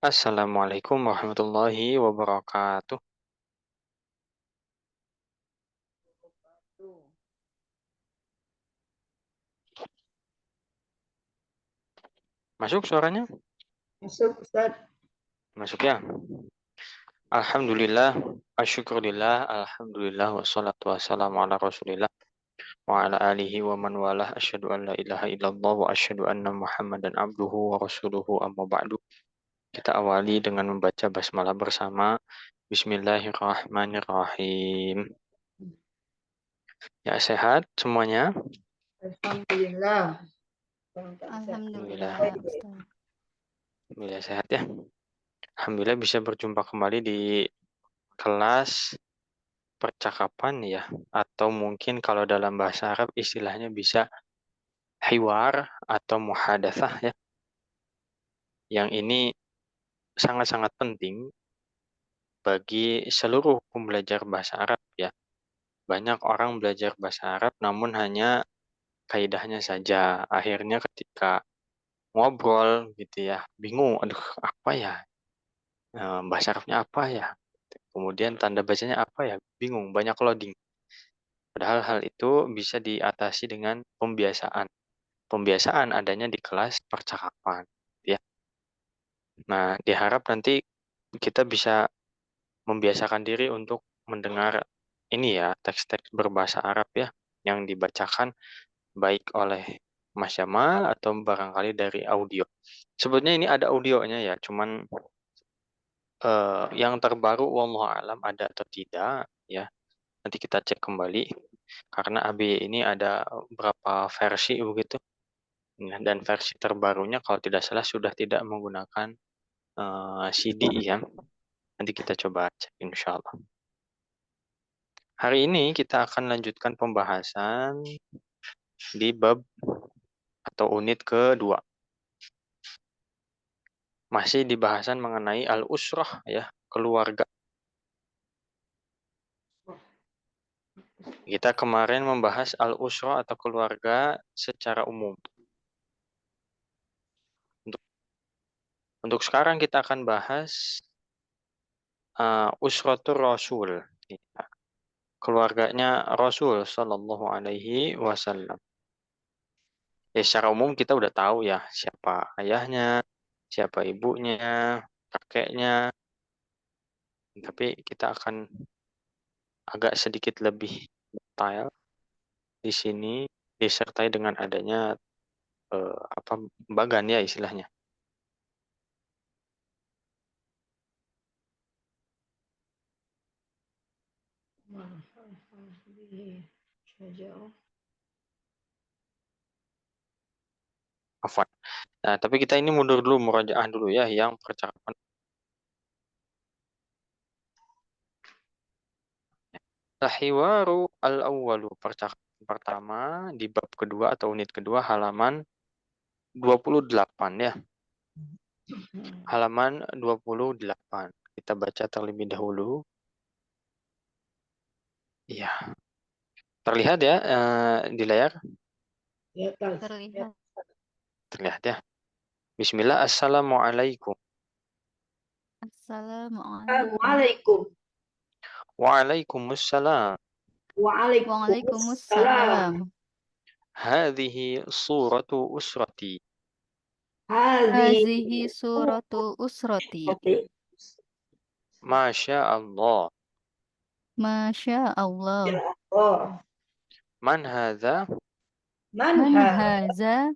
Assalamualaikum warahmatullahi wabarakatuh. Masuk suaranya? Masuk, Ustaz. Masuk ya. Alhamdulillah, asyukurillah, alhamdulillah, wassalatu wassalamu ala rasulillah, wa ala alihi wa man walah, asyhadu an la ilaha illallah, wa asyhadu anna muhammadan abduhu wa rasuluhu, amma ba'du. Kita awali dengan membaca basmalah bersama. Bismillahirrahmanirrahim. Ya, sehat semuanya? Alhamdulillah. Alhamdulillah. Alhamdulillah, Ustaz. Alhamdulillah sehat ya. Alhamdulillah bisa berjumpa kembali di kelas percakapan ya, atau mungkin kalau dalam bahasa Arab istilahnya bisa hiwar atau muhadatsah ya. Yang ini sangat-sangat penting bagi seluruh pembelajar bahasa Arab ya. Banyak orang belajar bahasa Arab namun hanya kaidahnya saja. Akhirnya ketika ngobrol gitu ya, bingung, aduh apa ya? Bahasa Arabnya apa ya? Kemudian tanda bacanya apa ya? Bingung, banyak loading. Padahal hal itu bisa diatasi dengan pembiasaan. Pembiasaan adanya di kelas percakapan, ya. Nah, diharap nanti kita bisa membiasakan diri untuk mendengar ini ya, teks-teks berbahasa Arab ya, yang dibacakan baik oleh Mas Jamal atau barangkali dari audio. Sebetulnya ini ada audionya ya, cuman yang terbaru wallahu alam ada atau tidak ya. Nanti kita cek kembali karena AB ini ada berapa versi begitu. Nah, dan versi terbarunya kalau tidak salah sudah tidak menggunakan CD ya. Nanti kita coba cek insya Allah. Hari ini kita akan lanjutkan pembahasan di bab atau unit kedua. Masih di bahasan mengenai al-usrah ya, keluarga. Kita kemarin membahas al-usrah atau keluarga secara umum. Untuk sekarang kita akan bahas usratul Rasul. Keluarganya Rasul Sallallahu Alaihi Wasallam. Ya, secara umum kita udah tahu ya siapa ayahnya, siapa ibunya, kakeknya. Tapi kita akan agak sedikit lebih detail di sini disertai dengan adanya bagan ya istilahnya. Afwan. Nah, tapi kita ini mundur dulu, murajaah dulu ya yang percakapan. Tahiwaru al-awwalu, percakapan pertama di bab kedua atau unit kedua halaman 28 ya. Halaman 28. Kita baca terlebih dahulu. Iya. Terlihat ya di layar? Ya, Terlihat. Terlihat ya. Bismillah, assalamualaikum. Assalamualaikum. Waalaikumsalam. Waalaikumsalam. Hadhihi suratu usrati. Hazihi suratu usrati. Masya Allah. Masya Allah. Man hadha? Man haza?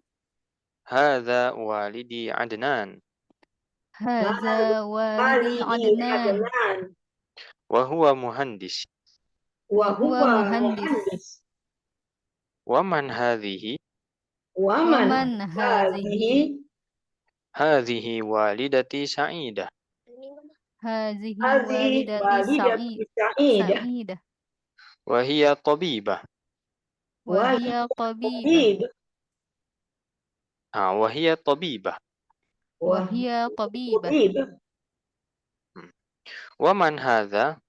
Hadha walidi Adnan. Haza walidi Adnan. Wa huwa muhandis. Wa huwa muhandis. Wa man hadhihi? Wa man hazihi? Hadhihi walidati Sa'idah. Hazihi walidati Sa'idah. Wa hiya tabibah. Wa hiya tabibah. Wa hiya tabibah. Wa hiya tabibah. Wa man hadha?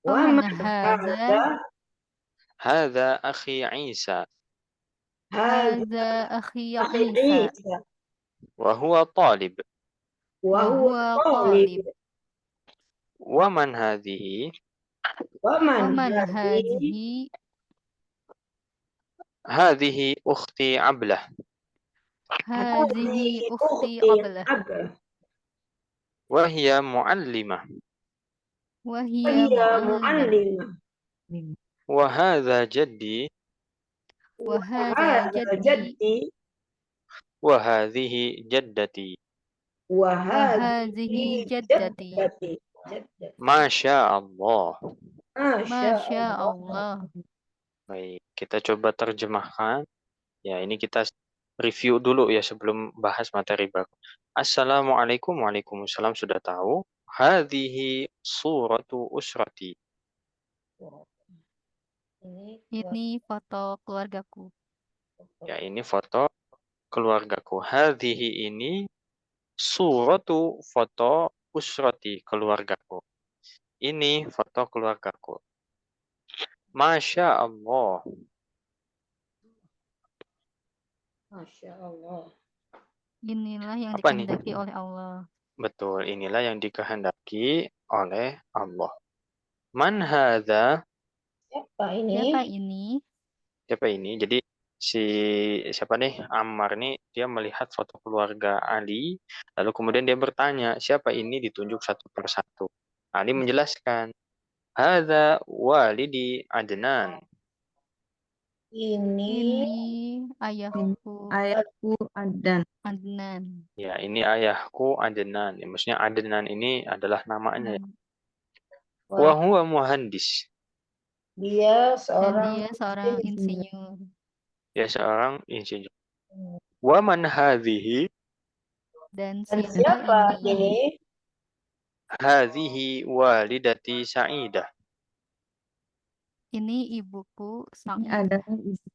Wa man haza? Hadha akhi Isa. Haza akhi Isa. Wa huwa talib. وهو وهو طالب. طالب. Waman hadhihi? ومن ومن هذه؟ هذه؟ Hadhihi ukhti Ablah. هذه هذه أختي أختي أبلة عبلة Wahia muallimah. وهي وهي معلمة معلمة Wahadha jaddi. وهذا وهذا جدي جدي Wahadhihi jaddati. وهذه وهذه جدتي. جدتي. جدتي. Masya Allah. ما ما شاء شاء الله. الله. Baik, kita coba terjemahkan. Ya, ini kita review dulu ya sebelum bahas materi baru. Assalamualaikum, waalaikumsalam, sudah tahu. Hadhihi suratu usrati. Ini foto keluargaku. Ya, ini foto keluargaku. Hadhihi ini suratu foto usrati, keluargaku. Ini foto keluargaku. Masya Allah. Masya Allah. Inilah yang Apa nih? dikehendaki oleh Allah. Betul, inilah yang dikehendaki oleh Allah. Man hadza? Siapa ini? Siapa ini? Siapa ini? Jadi siapa nih? Ammar nih, dia melihat foto keluarga Ali, lalu kemudian dia bertanya, siapa ini? Ditunjuk satu persatu. Ali menjelaskan, hadza walidi Adnan. Ini Ini ayahku Ayahku Adnan. Adnan. Ya, ini ayahku Adnan. Ya, maksudnya Adnan ini adalah namanya. Wa huwa muhandis. dia Dan seorang dia seorang insinyur. Ya, seorang insinyur. Wa man hadhihi? Dan Dan siapa siapa ini? ini? Hadhihi walidati Sa'idah. Ini ibuku Ini Sa'idah. adalah ibu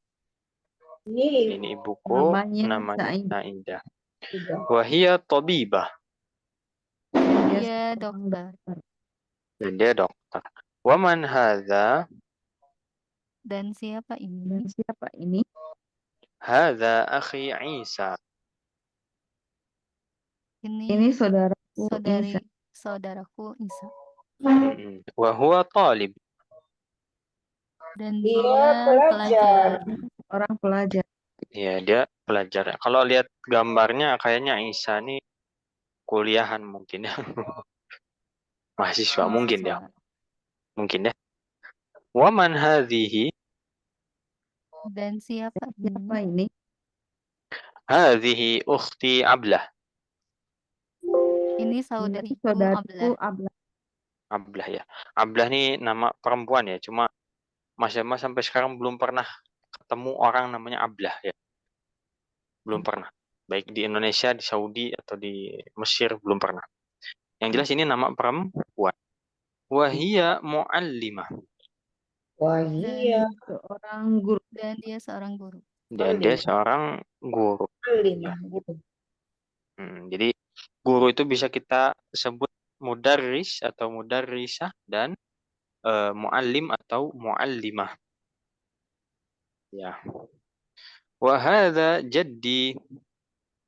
Ini Ini ibuku, namanya namanya Sa'idah. Sa'idah. juga. Wahia tabibah. Dan Dia dia seorang dokter. Dan dia dokter. Waman hadza? Dan siapa Dan ini? siapa ini? Hadza akhi Isa. Ini Ini saudaraku Isa. saudaraku Isa. Wa huwa talib. Dan Dia dia pelajar. Orang pelajar. Ya, dia pelajar. Kalau lihat gambarnya kayaknya Isa nih kuliahan mungkin ya. Mahasiswa mungkin ya. Mahasiswa. Mungkin ya. Waman hadhihi? Dan siapa Siapa ini? ini? Hadhihi ukhti Ablah. Ini Ini saudariku saudaraku Ablah. Ablah. Ablah ya. Ablah nih nama perempuan ya. Cuma Mas Yama sampai sekarang belum pernah ketemu orang namanya Ablah ya. Belum pernah. Baik di Indonesia, di Saudi, atau di Mesir, belum pernah. Yang jelas ini nama perempuan. Wahia muallimah. Wahia Seorang guru. Dan dia seorang guru. Dan dia seorang guru. alimah. Jadi guru itu bisa kita sebut mudarris atau mudarrisah dan muallim atau muallimah. Ya. Wahada jaddi.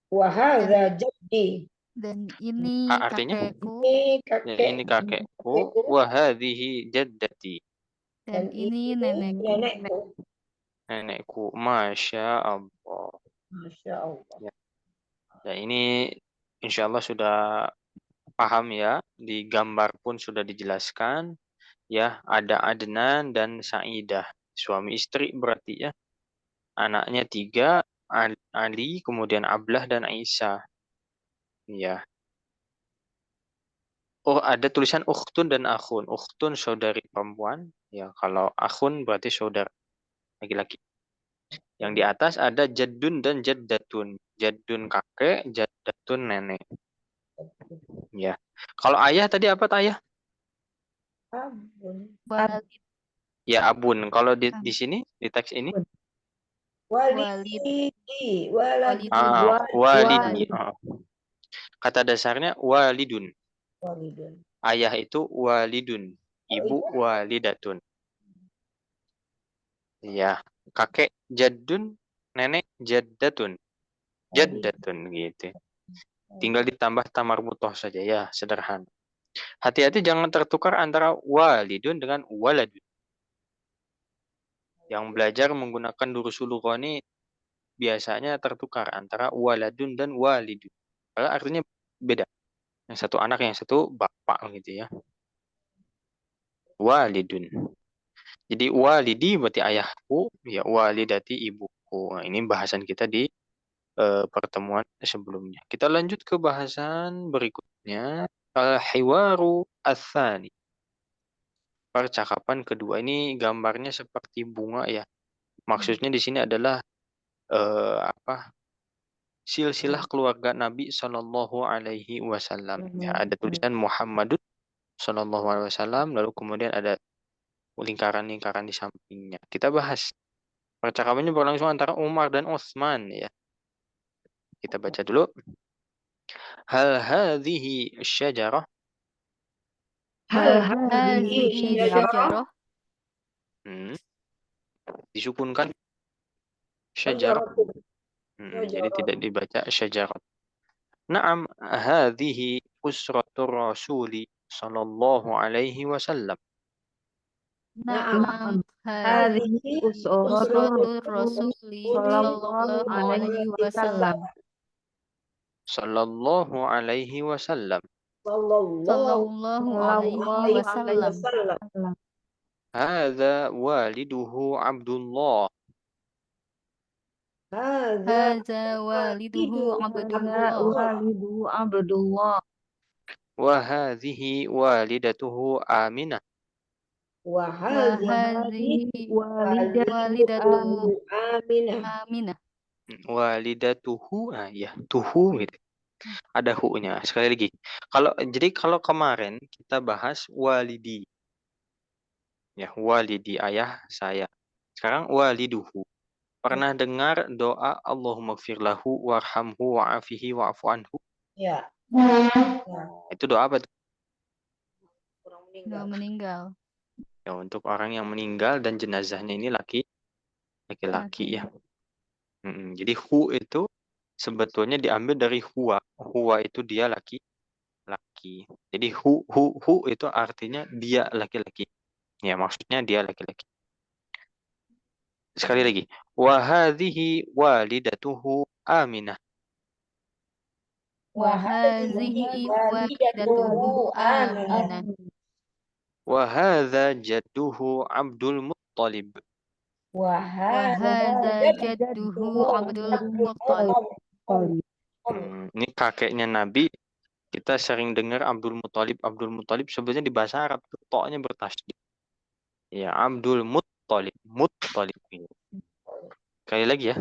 Wahada jaddi. Dan ini Artinya? kakekku. Ini Ya, ini kakekku. Wahadihi jaddati. Dan ini nenekku. nenekku. Nenekku. Masya Allah. Masya Allah. Ya, ini insya Allah sudah paham ya. Di gambar pun sudah dijelaskan. Ya, ada Adnan dan Sa'idah. Suami istri berarti ya. Anaknya 3, Ali, kemudian Ablah dan Aisyah. Ya. Oh, ada tulisan ukhtun dan akhun. Ukhtun saudari perempuan. Ya, kalau akhun berarti saudara laki-laki. Yang di atas ada jaddun dan jaddatun. Jaddun kakek, jaddatun nenek. Ya. Kalau ayah tadi apa ayah? Abun. Walid. Ya, abun. Kalau di sini, di teks ini? Walidi. Waladi. Walidi. Oh. Kata dasarnya walidun. Walidun. Ayah itu walidun. Ibu walidatun. Ya. Kakek jaddun, nenek jaddatun. Jaddatun gitu. Tinggal ditambah tamarbutoh saja ya, sederhana. Hati-hati jangan tertukar antara walidun dengan waladun. Yang belajar menggunakan durusul lughah ini biasanya tertukar antara waladun dan walidun. Padahal artinya beda. Yang satu anak, yang satu bapak gitu ya. Walidun. Jadi walidi berarti ayahku, ya walidati ibuku. Nah, ini bahasan kita di pertemuan sebelumnya. Kita lanjut ke bahasan berikutnya. Al-hiwaru ats-tsani. Percakapan kedua ini gambarnya seperti bunga ya. Maksudnya di sini adalah apa? Silsilah keluarga Nabi Shallallahu Alaihi Wasallam. Ya, ada tulisan Muhammadun Shallallahu Alaihi Wasallam, lalu kemudian ada lingkaran-lingkaran di sampingnya. Kita bahas. Percakapannya berlangsung antara Umar dan Utsman ya. Kita baca dulu. Hal hadhihi syajarah. Hal Hadhihi syajarah. Disukunkan syajarah. Jadi tidak dibaca syajarah. Naam, hadhihi usratur rasuli sallallahu alaihi wasallam. Na'am, hadhihi usratur rasuli sallallahu alaihi wasallam. Sallallahu alaihi wasallam. Sallallahu alaihi wasallam. Hadza waliduhu Abdullah. Hadza waliduhu Abdullah. Wa hadhihi walidatuhu Aminah. Wa hadhihi walidatu Aminah. Walidatuhu, ya, tuhu gitu. Ada hu-nya. Sekali lagi. Kalau kemarin kita bahas walidi. Ya, walidi ayah saya. Sekarang waliduhu. Pernah dengar doa Allahumma gfir lahu warhamhu wa'afihi wa'fu anhu? Ya. Itu doa apa tuh? Nggak meninggal. Ya, untuk orang yang meninggal dan jenazahnya ini laki-laki ya. Jadi hu itu sebetulnya diambil dari huwa. Huwa itu dia laki-laki. Jadi hu itu artinya dia laki-laki. Ya, maksudnya dia laki-laki. Sekali lagi. Wa hadhihi walidatuhu Aminah. Wa hadhihi walidatuhu Aminah. Wa hadza jadduhu Abdul Muttalib. Wa hadza jadduhu Abdul Muttalib. Ini kakeknya Nabi. Kita sering dengar Abdul Muttalib. Abdul Muttalib sebenarnya di bahasa Arab itu to-nya bertasydid. Ya, Abdul Muttalib. Muttalib. Sekali lagi ya.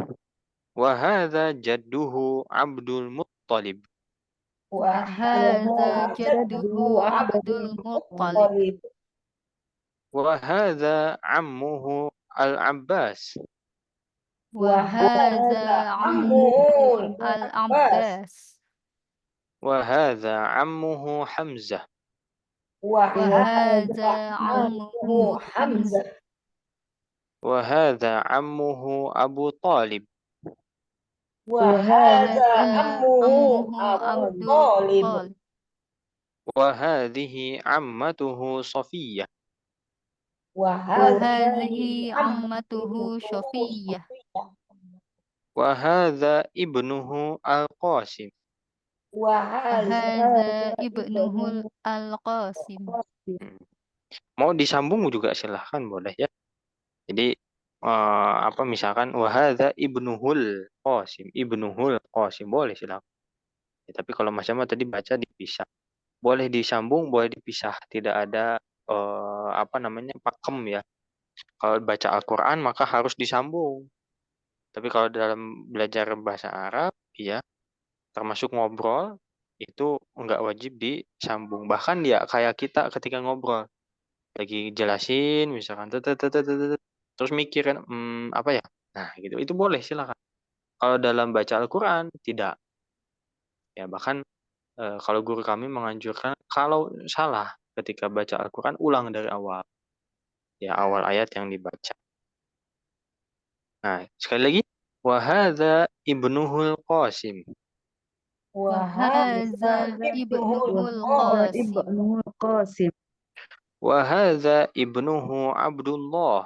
Wa hadza jadduhu Abdul Muttalib. Wa hadza jadduhu Abdul Muttalib. Wa hadza ammuhu Al-Abbas. Wa hadza ammuhu Al-Abbas. Wa hadza ammuhu Hamzah. Wa hadza ammuhu Hamzah. Wa hadza ammuhu Abu Talib. Wa hadza ammuhu Abu Talib. Wa hadhihi ammatuhu Safiyah. Wa hadhihi ammatuhu Safiyah. Wa hadza ibnuhu Al-Qasim. Wa hadza ibnuhu Al-Qasim. Mau disambung juga silahkan, boleh ya. Jadi misalkan wa hadza ibnuhul Qasim, ibnuhul Qasim, boleh silahkan. Ya, tapi kalau Mas Jamal tadi baca dipisah. Boleh disambung, boleh dipisah. Tidak ada pakem ya. Kalau baca Al-Qur'an maka harus disambung. Tapi kalau dalam belajar bahasa Arab ya, termasuk ngobrol itu enggak wajib disambung. Bahkan ya kayak kita ketika ngobrol lagi jelasin misalkan terus mikir kan apa ya? Nah, gitu. Itu boleh silakan. Kalau dalam baca Al-Qur'an tidak. Ya, bahkan kalau guru kami menganjurkan kalau salah ketika baca Al-Qur'an ulang dari awal. Ya, awal ayat yang dibaca. Nah, sekali lagi wa hadza ibnuhul Qasim. وهذا وهذا ابنه ابنه القاسم القاسم ibnuhu Qasim. وهذا ابنه عبد الله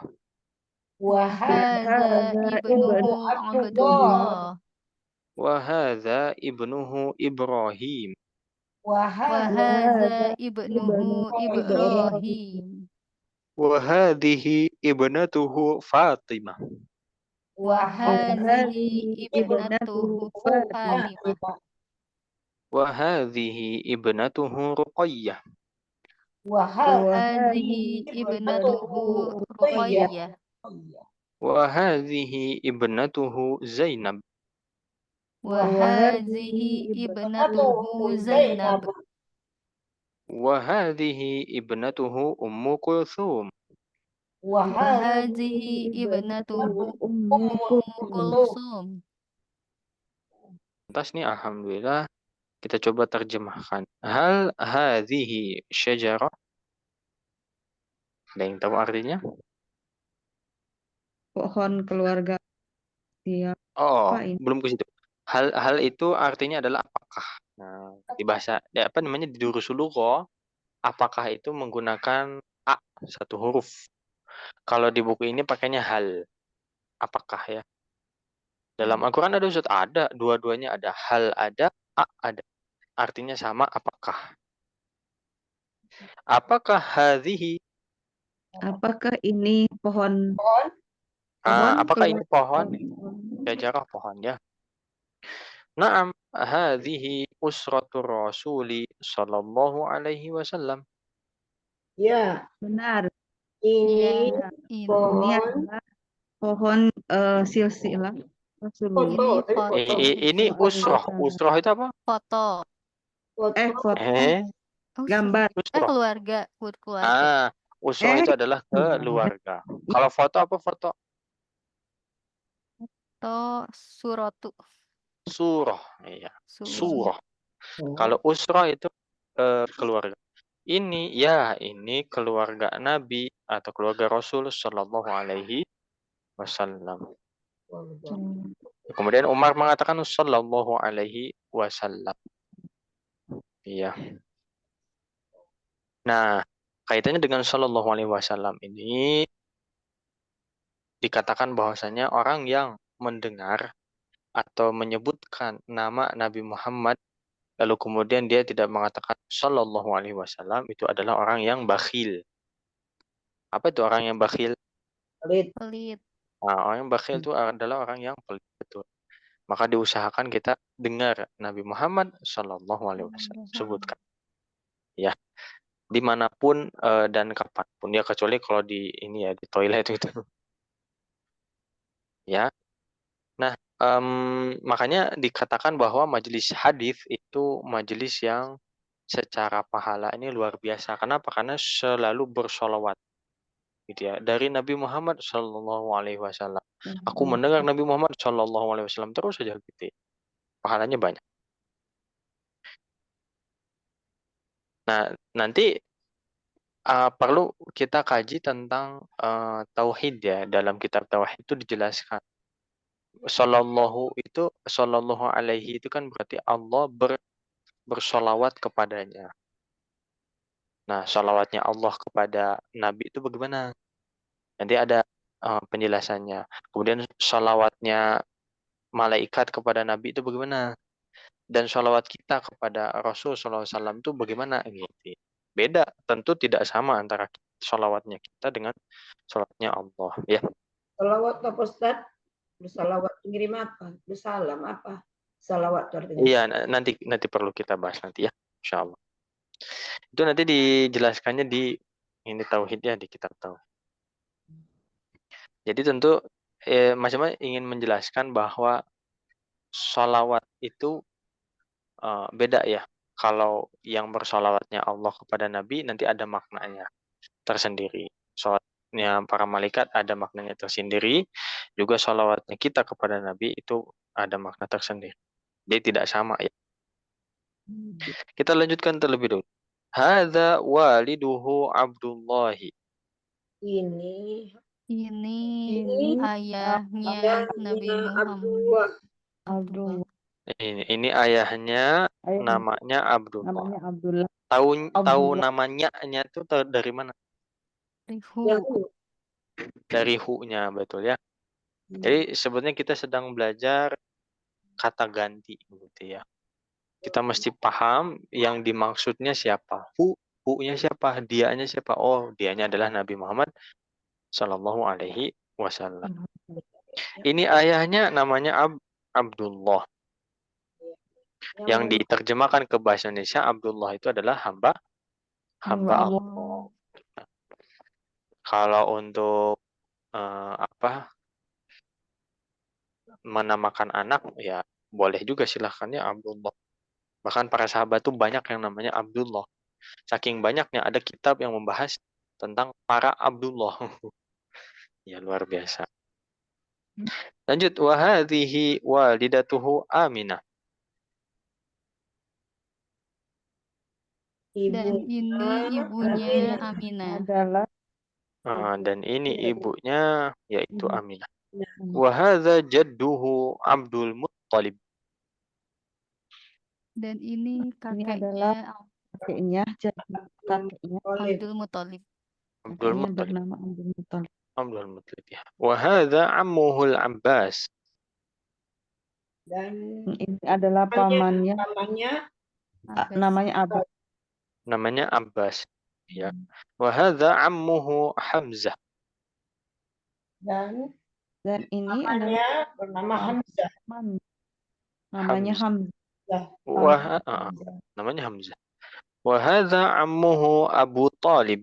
وهذا وهذا Hadza ابنه ابنه ibnu عبد عبد الله الله وهذا ابنه إبراهيم وهذا وهذا hadza ابنه ibnu Ibrahim. إبراهيم وهذه ابنته فاطمة وهذه وهذه Hadhihi ابنته ibnatuhu ابنته Fatimah. فاطمة فاطمة وهذه ابنته رقية وهذه Wa وهذه hadhihi ابنته ابنته ibnatuhu رقية رقية وهذه ابنته زينب wa وهذه hadhihi ابنته ابنته زينب زينب وهذه ابنته أم كلثوم وهذه وهذه ابنته ibnatuhu أم Ummu أم Kulthum. كلثوم Atas nih alhamdulillah kita coba terjemahkan. Hal hadhihi syajarah? Ada yang tahu artinya? Pohon keluarga siapa Oh, ini? belum ke situ. Hal itu artinya adalah apakah. Nah, di bahasa apa namanya di Durusulugo, apakah itu menggunakan a satu huruf. Kalau di buku ini pakainya hal. Apakah ya? Dalam Al-Qur'an ada Ustaz? Ada, dua-duanya ada. Hal ada, a ada. Artinya sama apakah. Apakah hadhihi? Apakah ini pohon Apakah ini pohon? pohon Syajarah pohon ya. Naam, hadhihi usratur rasuli sallallahu alaihi wasallam. Ya, benar? ini Ya, Ini pohon adalah pohon silsilah Rasulullah. foto, ini foto, Ini usroh. Usroh itu apa? foto. foto Foto Oh, gambar. Usroh. keluarga, keluarga. Usroh itu adalah keluarga. Kalau foto apa foto? Foto suratu, Surah. Iya. surah. Surah. Kalau usroh itu keluarga. Ini keluarga Nabi atau keluarga Rasul sallallahu alaihi wasallam. Kemudian Umar mengatakan sallallahu alaihi wasallam. Iya. Nah, kaitannya dengan sallallahu alaihi wasallam ini dikatakan bahwasanya orang yang mendengar atau menyebutkan nama Nabi Muhammad lalu kemudian dia tidak mengatakan sallallahu alaihi wasallam itu adalah orang yang bakhil. Apa itu orang yang bakhil? pelit. Pelit. Nah, orang yang bakhil itu adalah orang yang pelit, betul. Maka diusahakan kita dengar Nabi Muhammad sallallahu alaihi wasallam sebutkan. Ya, dimanapun dan kapanpun ya kecuali kalau di ini ya di toilet itu. Ya. Nah, makanya dikatakan bahwa majelis hadis itu majelis yang secara pahala ini luar biasa. Kenapa? Karena selalu bersolawat, gitu ya. Dari Nabi Muhammad Shallallahu Alaihi Wasallam. Aku mendengar Nabi Muhammad Shallallahu Alaihi Wasallam terus saja gitu. Pahalanya banyak. Nah, nanti perlu kita kaji tentang tauhid ya. Dalam kitab tauhid itu dijelaskan. Sallallahu alaihi itu kan berarti Allah bersolawat kepadanya. Nah, sholawatnya Allah kepada Nabi itu bagaimana? Nanti ada penjelasannya. Kemudian sholawatnya malaikat kepada Nabi itu bagaimana? Dan sholawat kita kepada Rasul SAW itu bagaimana? Gitu. Beda, tentu tidak sama antara sholawatnya kita dengan sholawatnya Allah. Ya. Salawat apa Ustaz? Bersalawat mengirim apa? Bersalam apa? Salawat itu artinya. Iya, nanti perlu kita bahas nanti ya, insya Allah. Itu nanti dijelaskannya di ini tauhid ya di kitab tauhid. Jadi tentu macam-macam ingin menjelaskan bahwa sholawat itu beda ya. Kalau yang bersolawatnya Allah kepada Nabi nanti ada maknanya tersendiri. Sholawatnya para malaikat ada maknanya tersendiri. Juga sholawatnya kita kepada Nabi itu ada makna tersendiri. Jadi tidak sama ya. Kita lanjutkan terlebih dulu. Hadza waliduhu Abdullahi. Ini Ini Ini ayahnya Nabi Muhammad. Abdullah. Ini ayahnya Ayah namanya Abdullah. namanya Abdullah. Tahu Abdullah. namanya tuh dari mana? Rihu. Dahulu. Dari hu-nya, betul ya. Jadi sebetulnya kita sedang belajar kata ganti gitu ya. Kita mesti paham yang dimaksudnya siapa. Hu-nya siapa? Dianya siapa? Oh, dianya adalah Nabi Muhammad Sallallahu Alaihi Wasallam. Ini ayahnya namanya Abdullah. Yang diterjemahkan ke bahasa Indonesia, Abdullah itu adalah hamba Allah. Allah. Kalau untuk menamakan anak, ya boleh juga silahkan ya Abdullah. Bahkan para sahabat tuh banyak yang namanya Abdullah. Saking banyaknya ada kitab yang membahas tentang para Abdullah. Ya luar biasa. Lanjut, wa hadhihi walidatuhu Aminah. Dan ini ibunya Aminah. Adalah Dan ini ibunya yaitu Aminah. Wa hadza jadduhu Abdul Muttalib. Dan ini adalah kakeknya kakeknya Abdul Muthalib. Abdul kakeknya Muttalib. bernama Abdul Muthalib. Abdul Muttalib ya. Wa hadza ammuhul Abbas. Dan Ini adalah pamannya Abbas. namanya Abbas. Namanya Abbas ya. Wa hadza ammuhu Hamzah. Dan ini adalah bernama Hamzah. namanya Hamzah. Namanya Hamzah. Wa hadza ammuhu Abu Talib.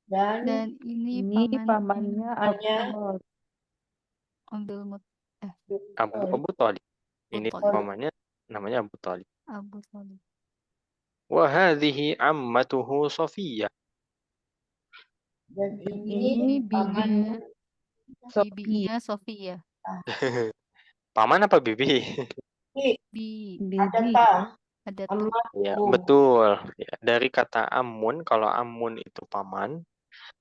Dan ini pamannya pamannya Abdul Abu Talib. Ini Talib. pamannya namanya Abu Talib. Abu Talib. Wa hadhihi ammatuhu Safiyah. Dan Ini bibinya Sofia. Paman apa bibi? Bibi. Ada tuh. Ya, betul. Ya, dari kata amun, kalau amun itu paman,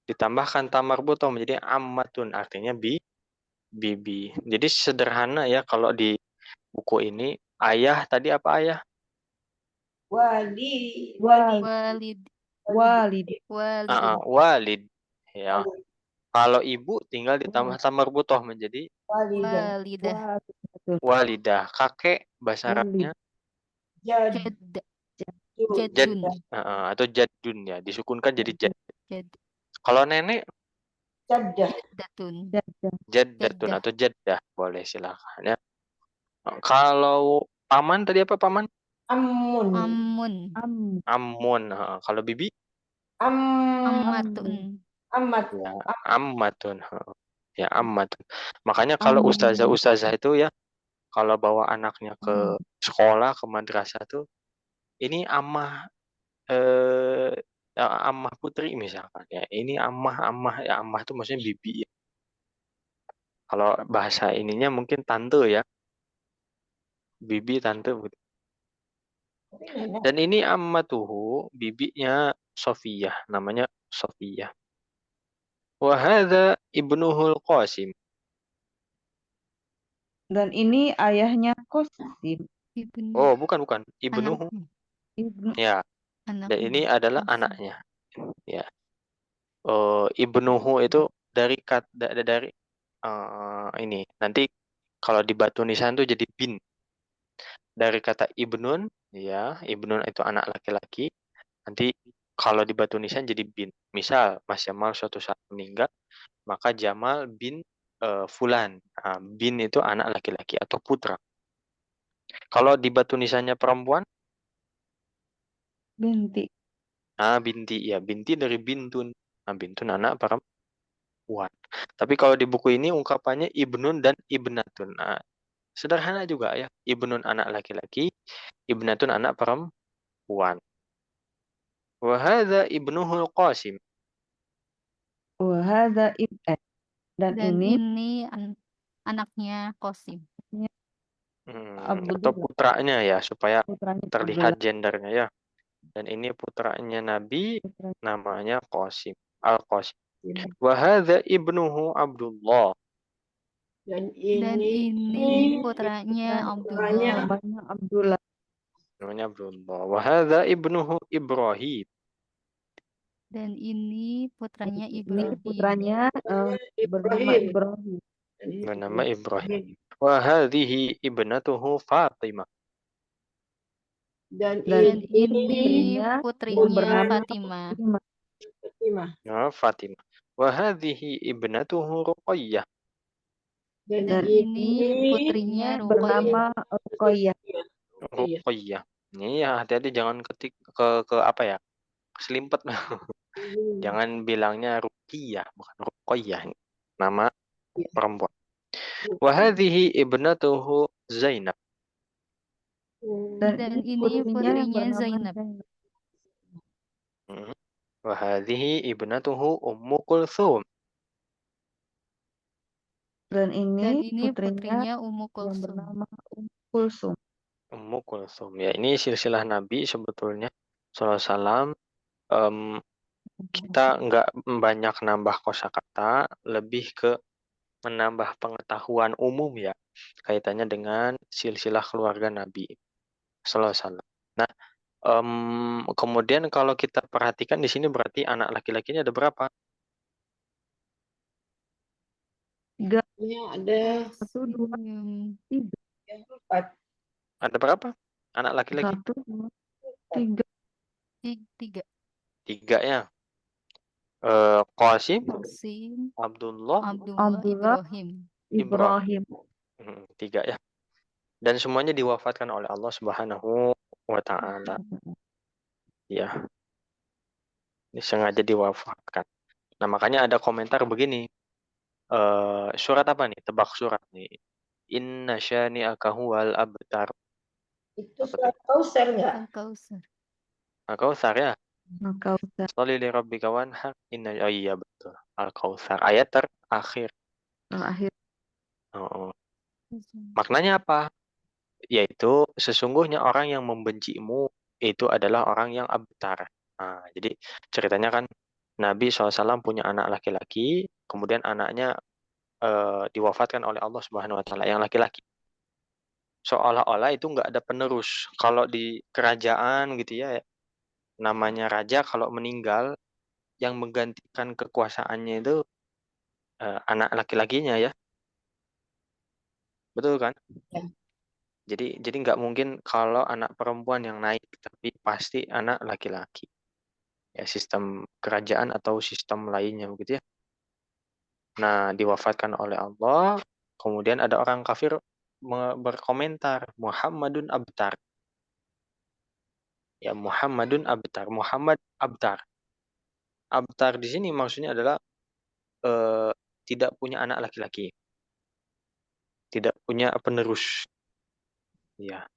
ditambahkan ta marbutoh menjadi ammatun, artinya bibi. Jadi sederhana ya kalau di buku ini, ayah tadi apa ayah? Walid. Walid. Ya. Kalau ibu tinggal ditambah ta marbutoh menjadi Walidah. walidah. Kakek bahasa Arabnya Jadun. atau jadun ya, disukunkan jadi jad. Jad. Kalau nenek Jaddatun. jaddatun atau jaddah, boleh silakan ya. Kalau paman tadi apa paman? Amun. Ammun. Kalau bibi? Ammatun. Ya, ammatun. Ya, ammatun. Makanya kalau ustazah itu ya, kalau bawa anaknya ke sekolah, ke madrasah tuh, ini ammah ammah putri misalkan ya. Ini ammah ya, ammah itu maksudnya bibi ya. Kalau bahasa ininya mungkin tante ya. Bibi tante. Dan ini ammatuhu, bibinya Sofiyah, namanya Sofiyah. Wa hadza ibnuhul Qasim. Dan ini ayahnya Qasim. Ibnu. Oh, bukan. Ibnuhu. Ibnu. Ya. Dan ini adalah anaknya. Ya. Ibnuhu itu dari ini. Nanti kalau di batu nisan itu jadi bin. Dari kata ibnun, ya, ibnun itu anak laki-laki. Nanti kalau di batu nisan jadi bin. Misal Mas Jamal suatu saat meninggal, maka Jamal bin Fulan. Bin itu anak laki-laki atau putra. Kalau di batu nisannya perempuan, Binti. binti ya, binti dari bintun. Bintun anak perempuan. Tapi kalau di buku ini ungkapannya ibnun dan ibnatun. Sederhana juga ya. Ibnun anak laki-laki, ibnatun anak perempuan. Wa hadza ibnuhul Qasim. Wa hadza dan ini anaknya Qasim. Atau putranya ya, supaya putranya terlihat gendernya ya. Dan ini putranya Nabi, namanya Qasim. Al-Qasim. Wa hadza ibnuhu Abdullah. Dan Dan ini putranya Abdullah. Namanya Abdullah. Namanya Abdullah. Wa hadza ibnuhu Ibrahim. Dan ini putranya Ini Ibrahim. putranya bernama Ibrahim. Ibrahim. Dan ini Bernama putranya Ibrahim. Wa hadhihi ibnatuhu Fatimah. Dan Dan ini ini yang putrinya bernama Fatimah. Fatimah. Fatimah. Ya, Fatimah. Wa hadhihi ibnatuhu Ruqayyah. Dan Dan ini putrinya Ruqayyah. Bernama Ruqayyah. Ruqayyah. Ini ya hati-hati jangan ketik ke apa ya? Selimpet. Jangan bilangnya Ruqayyah, bukan Ruqayyah. Nama perempuan. Wa hadhihi ibnatuhu Zainab. Dan ini putrinya bernama Zainab. Wa hadhihi ibnatuhu Ummu Kulthum. Dan Dan ini putrinya putrinya Ummu yang Kulsum. bernama Kulsum. Ummu Kulthum. Ya, ini silsilah Nabi sebetulnya sallallahu alaihi wasallam. Kita nggak banyak nambah kosakata, lebih ke menambah pengetahuan umum ya, kaitannya dengan silsilah keluarga Nabi sallallahu alaihi wasallam. Nah, kemudian kalau kita perhatikan di sini berarti anak laki-lakinya ada berapa? 3, Ya, ada 1, 2, 3. 4. Ada berapa anak laki-laki? 1, 2, 3. 3. 3 ya. Qasim, Qasim, Abdullah, Abdullah, Ibrahim. 3 ya. Dan semuanya diwafatkan oleh Allah Subhanahu wa taala. Ya, ini sengaja diwafatkan. Nah, makanya ada komentar begini. Surat apa nih? Tebak surat nih. Inna syani'aka huwal abtar. Itu surat Kausar enggak? Al-Kautsar. Al-Kautsar ya. Kautsar. Sholli li rabbika wanhar. Oh iya betul. Al-Kautsar. Ayat terakhir. Akhir. Oh. Maknanya apa? Yaitu sesungguhnya orang yang membencimu itu adalah orang yang abtar. Nah, jadi ceritanya kan Nabi SAW punya anak laki-laki, kemudian anaknya diwafatkan oleh Allah Subhanahu wa taala yang laki-laki. Seolah-olah itu nggak ada penerus. Kalau di kerajaan gitu ya, namanya raja kalau meninggal, yang menggantikan kekuasaannya itu anak laki-lakinya ya. Betul kan? Ya. Jadi nggak mungkin kalau anak perempuan yang naik, tapi pasti anak laki-laki. Ya, sistem kerajaan atau sistem lainnya begitu ya. Nah, diwafatkan oleh Allah, kemudian ada orang kafir berkomentar, Muhammadun abtar. Ya, Muhammadun abtar. Muhammad abtar. Abtar di sini maksudnya adalah tidak punya anak laki-laki. Tidak punya penerus. Ya.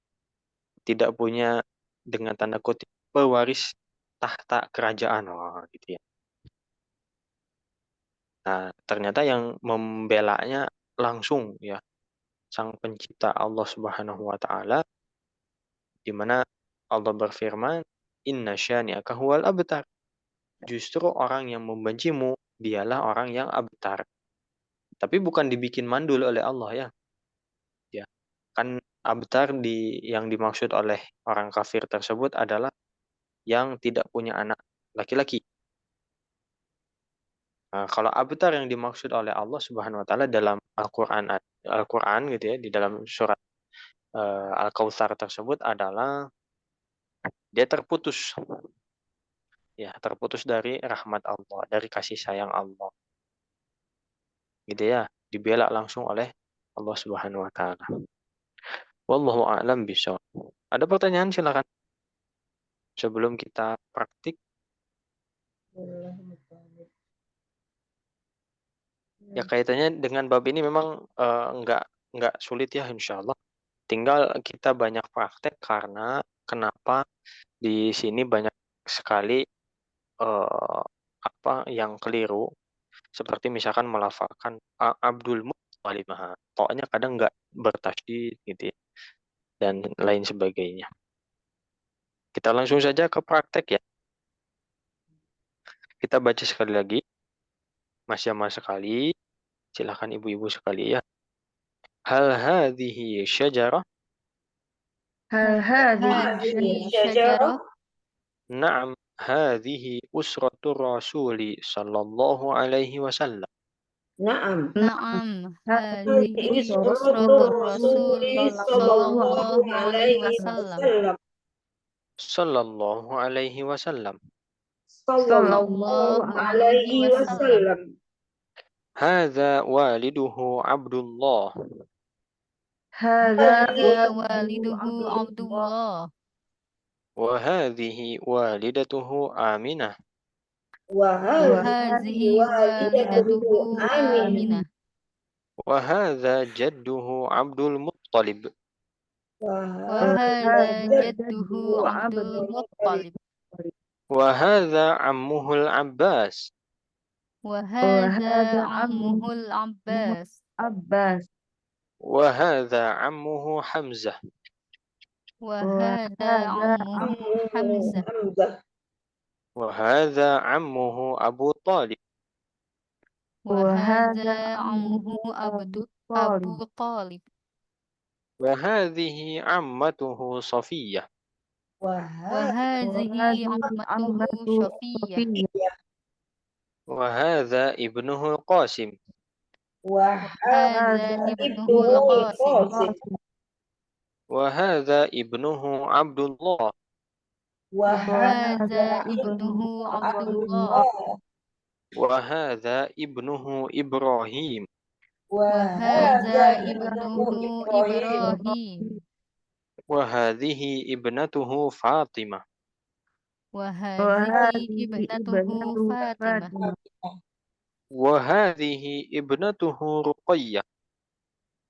Tidak punya dengan tanda kutip pewaris tahta kerajaan. Oh, gitu ya. Nah, ternyata yang membelanya langsung ya Sang Pencipta Allah Subhanahu wa taala, di mana Allah berfirman, "Inna syani'aka huwal abtar." Justru orang yang membencimu dialah orang yang abtar. Tapi bukan dibikin mandul oleh Allah ya. Ya. Kan abtar yang dimaksud oleh orang kafir tersebut adalah yang tidak punya anak laki-laki. Nah, kalau abtar yang dimaksud oleh Allah Subhanahu wa taala dalam Al-Qur'an gitu ya, di dalam surat Al-Kautsar tersebut adalah dia terputus. Ya, terputus dari rahmat Allah, dari kasih sayang Allah. Gitu ya, dibela langsung oleh Allah Subhanahu wa taala. Wallahu a'lam bishawab. Ada pertanyaan silakan. Sebelum kita praktik. Ya kaitannya dengan bab ini memang enggak sulit ya insyaallah. Tinggal kita banyak praktek karena kenapa di sini banyak sekali yang keliru, seperti misalkan melafalkan Abdul Muttalib. Pokoknya kadang nggak bertasydid gitu ya, dan lain sebagainya. Kita langsung saja ke praktek ya. Kita baca sekali lagi. Mas Jamal sekali, silakan ibu-ibu sekali ya. هل هذه شجرة؟ هل هذه هذه شجرة؟ شجرة؟ نعم، هذه أسرة الرسول صلى الله عليه وسلم. نعم نعم هذه هذه أسرة أسرة الرسول الرسول صلى صلى الله الله عليه عليه وسلم وسلم. صلى الله عليه وسلم. صلى صلى صلى الله الله الله عليه عليه عليه وسلم. وسلم. وسلم. هذا والده عبد الله. هذا هذا هذه والده عبد عبد الله. الله وهذه والدته آمنة. وهذه وهذه والدته والدته آمنة. آمنة وهذا جده عبد المطلب. وهذا وهذا جده جده عبد عبد المطلب وهذا عمه العباس. وهذا وهذا عمه عمه العباس عباس. وهذا عمه حمزة. وهذا وهذا عمه عمه حمزة حمزة. وهذا عمه أبو طالب. وهذا وهذا عمه عمه أبو أبو طالب. طالب وهذه عمته صفية. وهذه وهذه عمته عمته شفية صفية. وهذا ابنه القاسم. وهذا وهذا هذا ابنه ابنه القاسم القاسم. وهذا ابنه عبد الله. وهذا وهذا وهذا ابنه ابنه ابنه عبد عبد عبد الله الله. الله. وهذا ابنه إبراهيم. وهذا وهذا ابنه ابنه وهذا إبراهيم. إبراهيم وهذه ابنته فاطمة. وهذه وهذه ابنته ابنته فاطمة فاطمة. وهذه ابنته رقية.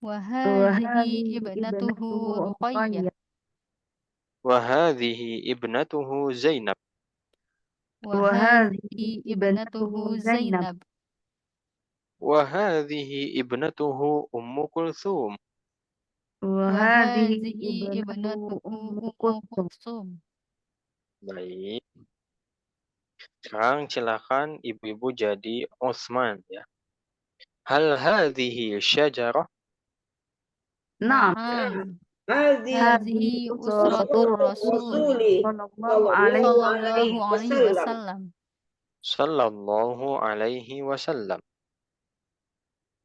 وهذه وهذه ابنته ابنته رقية رقية. وهذه ابنته زينب. وهذه وهذه ابنته ابنته زينب. زينب وهذه ابنته أم كلثوم. وهذه وهذه ابنته ابنته أم أم كلثوم. كلثوم. Baik. Sekarang silakan ibu-ibu jadi Utsman ya. Hal hadhihi syajarah? نعم. نعم هذه هذه هذه أسرة أسرة الرسول الرسول صلى الله صلى عليه الله صلى عليه الله عليه وسلم. وسلم. Sallallahu alaihi wasallam.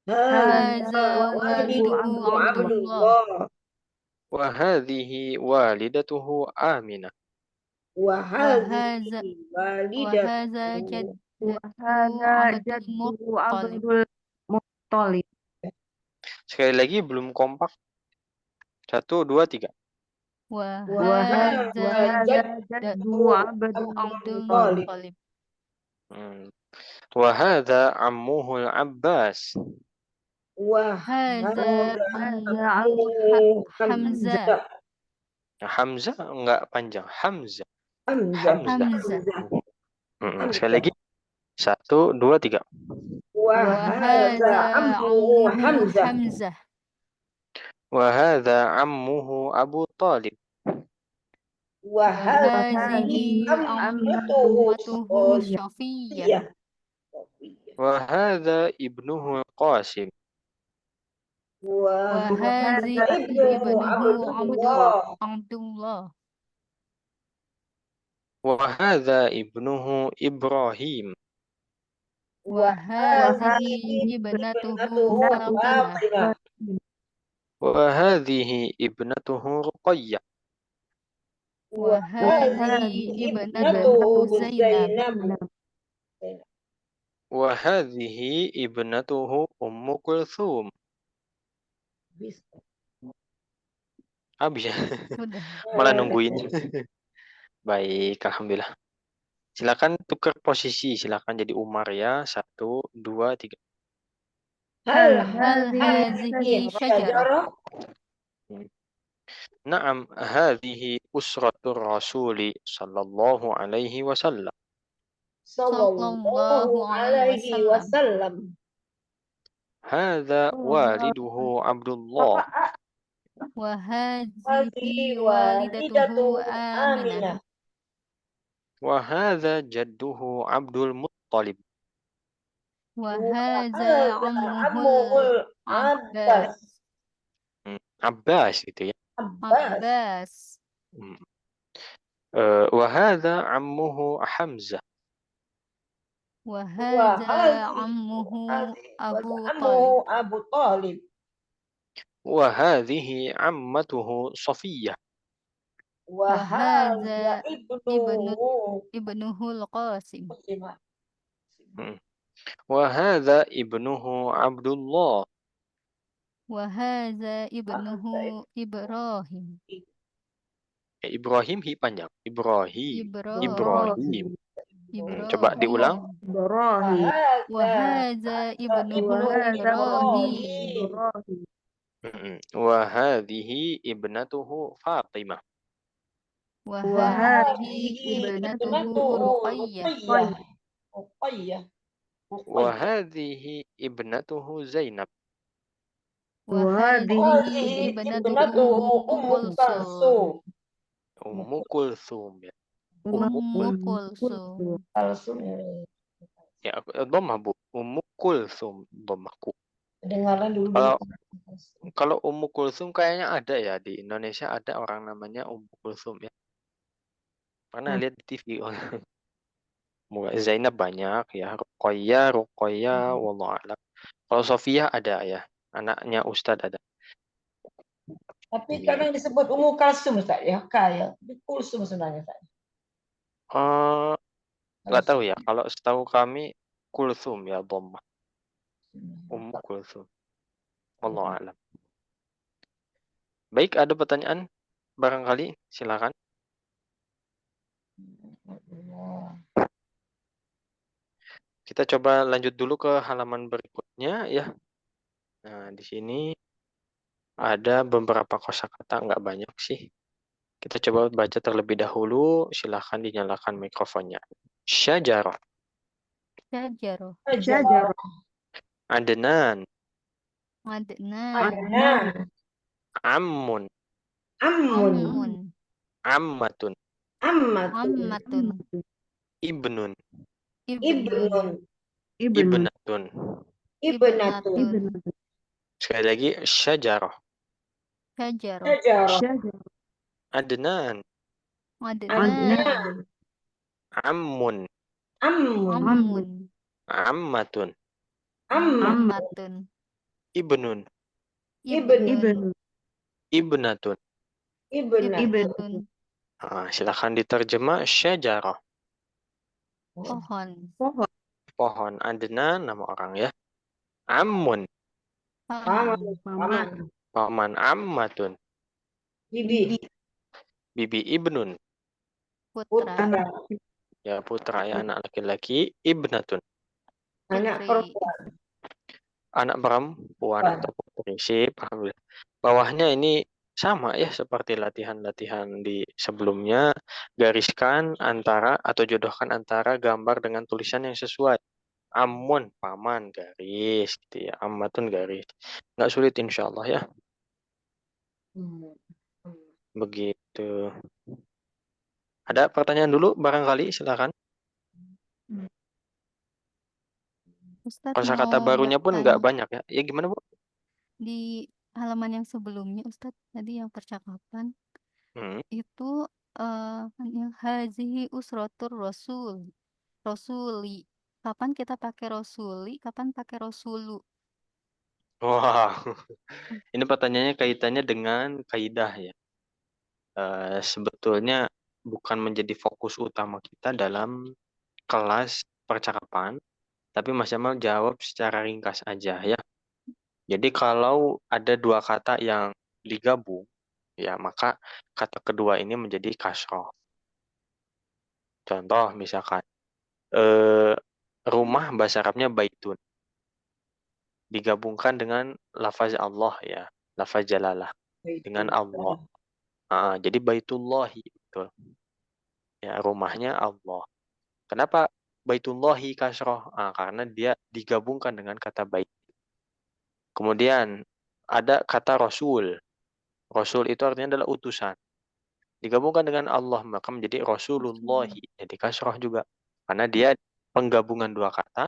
هذا هذا والده والده عبد عبد عبد الله. الله الله. وهذه والدته آمنة. وهذه وهذا والدته جده وهذا عبد جده المطلب. عبد المطلب. Sekali lagi belum kompak. 1, 2, 3. وهذا وهذا جده جده عبد عبد المطلب. المطلب. وهذا عمه العباس. هذا وهذا عمه حمزة. حمزة. Hamzah enggak panjang. Hamzah. حمزة. حمزة. Sekali lagi. 1, 2, 3. وهذا وهذا عمه عمه حمزة. حمزة. وهذا عمه أبو طالب. وهذه عمته عمته صفية. صفية. وهذا ابنه القاسم. وهذه ابنه عبد الله. وهذا ابنه إبراهيم. وهذه ابنته فاطمة. وهذه ابنته رقية. وهذه ابنته زينب. وهذه ابنته أم كلثوم. Habis ya? Sudah. Malah nungguin. Baik, alhamdulillah. Silakan tukar posisi, silakan jadi Umar ya. 1, 2, 3. هل هذه شجرة؟ نعم، هذه أسرة الرسول صلى الله عليه وسلم. صلى الله عليه وسلم. هذا والده عبد الله. وهذه والدته آمنة. وهذا جده عبد المطلب. وهذا عمه العباس. Abbas gitu ya. Abbas. Abbas. Hmm. Wa hadza ammuhu Hamzah. Wahada ammuhu Abu Talib. Abu Talib. Wa hadhihi ammatuhu Safiyah. Wahada ibnu ibnuhul Qasim. Hmm. Wa hadza ibnuhu Abdullah. Wahada ibnuhu Ibrahim. Ibrahim hi panjang. Ibrahim. Ibrahim. Coba diulang. Ibrahim. Wahada ibnuhu Wahada Ibrahim. Ibrahim. Wa hadhihi ibnatuhu Fatimah. Wahadihi ibnatuhu Ruqayyah. Wa hadhihi ibnatuhu Zainab. Wahadihi ibnatuhu Ummu Kulsum. Ummu Kulthum ya. Ummu Kulsum. Ya, dhammah Bu. Ummu Kulthum dhammahku. Kedengaran dulu. Kalau Ummu Kulthum kayaknya ada ya di Indonesia, ada orang namanya Ummu Kulthum ya. Pernah lihat di TV. Zainab banyak ya. Ruqayyah, wallahu a'lam. Kalau Sofia ada ya. Anaknya Ustadz ada. Tapi kadang disebut Ummu Kalsum Ustaz ya, kayak Kulsum sebenarnya Ustaz. Nggak tahu ya. Kalau setahu kami Kulthum ya dhammah. Ummu Kulthum. Wallahu a'lam. Baik, ada pertanyaan barangkali, silakan. Kita coba lanjut dulu ke halaman berikutnya ya. Nah, di sini ada beberapa kosakata, nggak banyak sih. Kita coba baca terlebih dahulu, silakan dinyalakan mikrofonnya. Syajarah. Syajarah. Adnan. Adnan. Ammun. Ammun. Ammatun. Ammatun. Ibnun. Ibnun. Ibnatun. Ibnatun. Sekali lagi, syajarah. Syajarah. Adnan. Adnan. Ammun. Ammun. Ammatun. Ammatun. Ibnun. Ibnun. Ibnatun. Ibnatun. Silakan diterjemah syajarah. Pohon. Pohon. Adnan nama orang ya. Ammun. Paman. Paman. Ammatun. Bibi. Bibi. Ibnun. Putra. Ya, putra ya, anak laki-laki. Ibnatun. Anak Putri. perempuan. Anak perempuan atau putri. Sip, alhamdulillah. Bawahnya ini sama ya seperti latihan-latihan di sebelumnya. Gariskan antara atau jodohkan antara gambar dengan tulisan yang sesuai. Amun, paman, garis gitu ya. Ammatun, garis. Nggak sulit insya Allah ya. Begitu. Ada pertanyaan dulu barangkali, silakan. Ustadz Kosakata mau barunya pun nggak banyak ya. Ya gimana Bu? di halaman yang sebelumnya Ustadz tadi yang percakapan itu yang hazihi usrotur rasuli. Kapan kita pakai rasuli, kapan pakai rasulu? Wah, ini pertanyaannya kaitannya dengan kaidah ya. Sebetulnya bukan menjadi fokus utama kita dalam kelas percakapan, tapi Mas Jamal jawab secara ringkas aja ya. Jadi kalau ada dua kata yang digabung, ya maka kata kedua ini menjadi kasroh. Contoh misalkan, rumah bahasa Arabnya baitun. Digabungkan dengan lafaz Allah ya, lafaz jalalah. Dengan Allah. Jadi baitullahi, betul. Ya, rumahnya Allah. Kenapa baitullahi kasroh? Karena dia digabungkan dengan kata bait. Kemudian ada kata rasul. Rasul itu artinya adalah utusan. Digabungkan dengan Allah maka menjadi rasulullahi. Jadi kasroh juga. Karena dia penggabungan dua kata.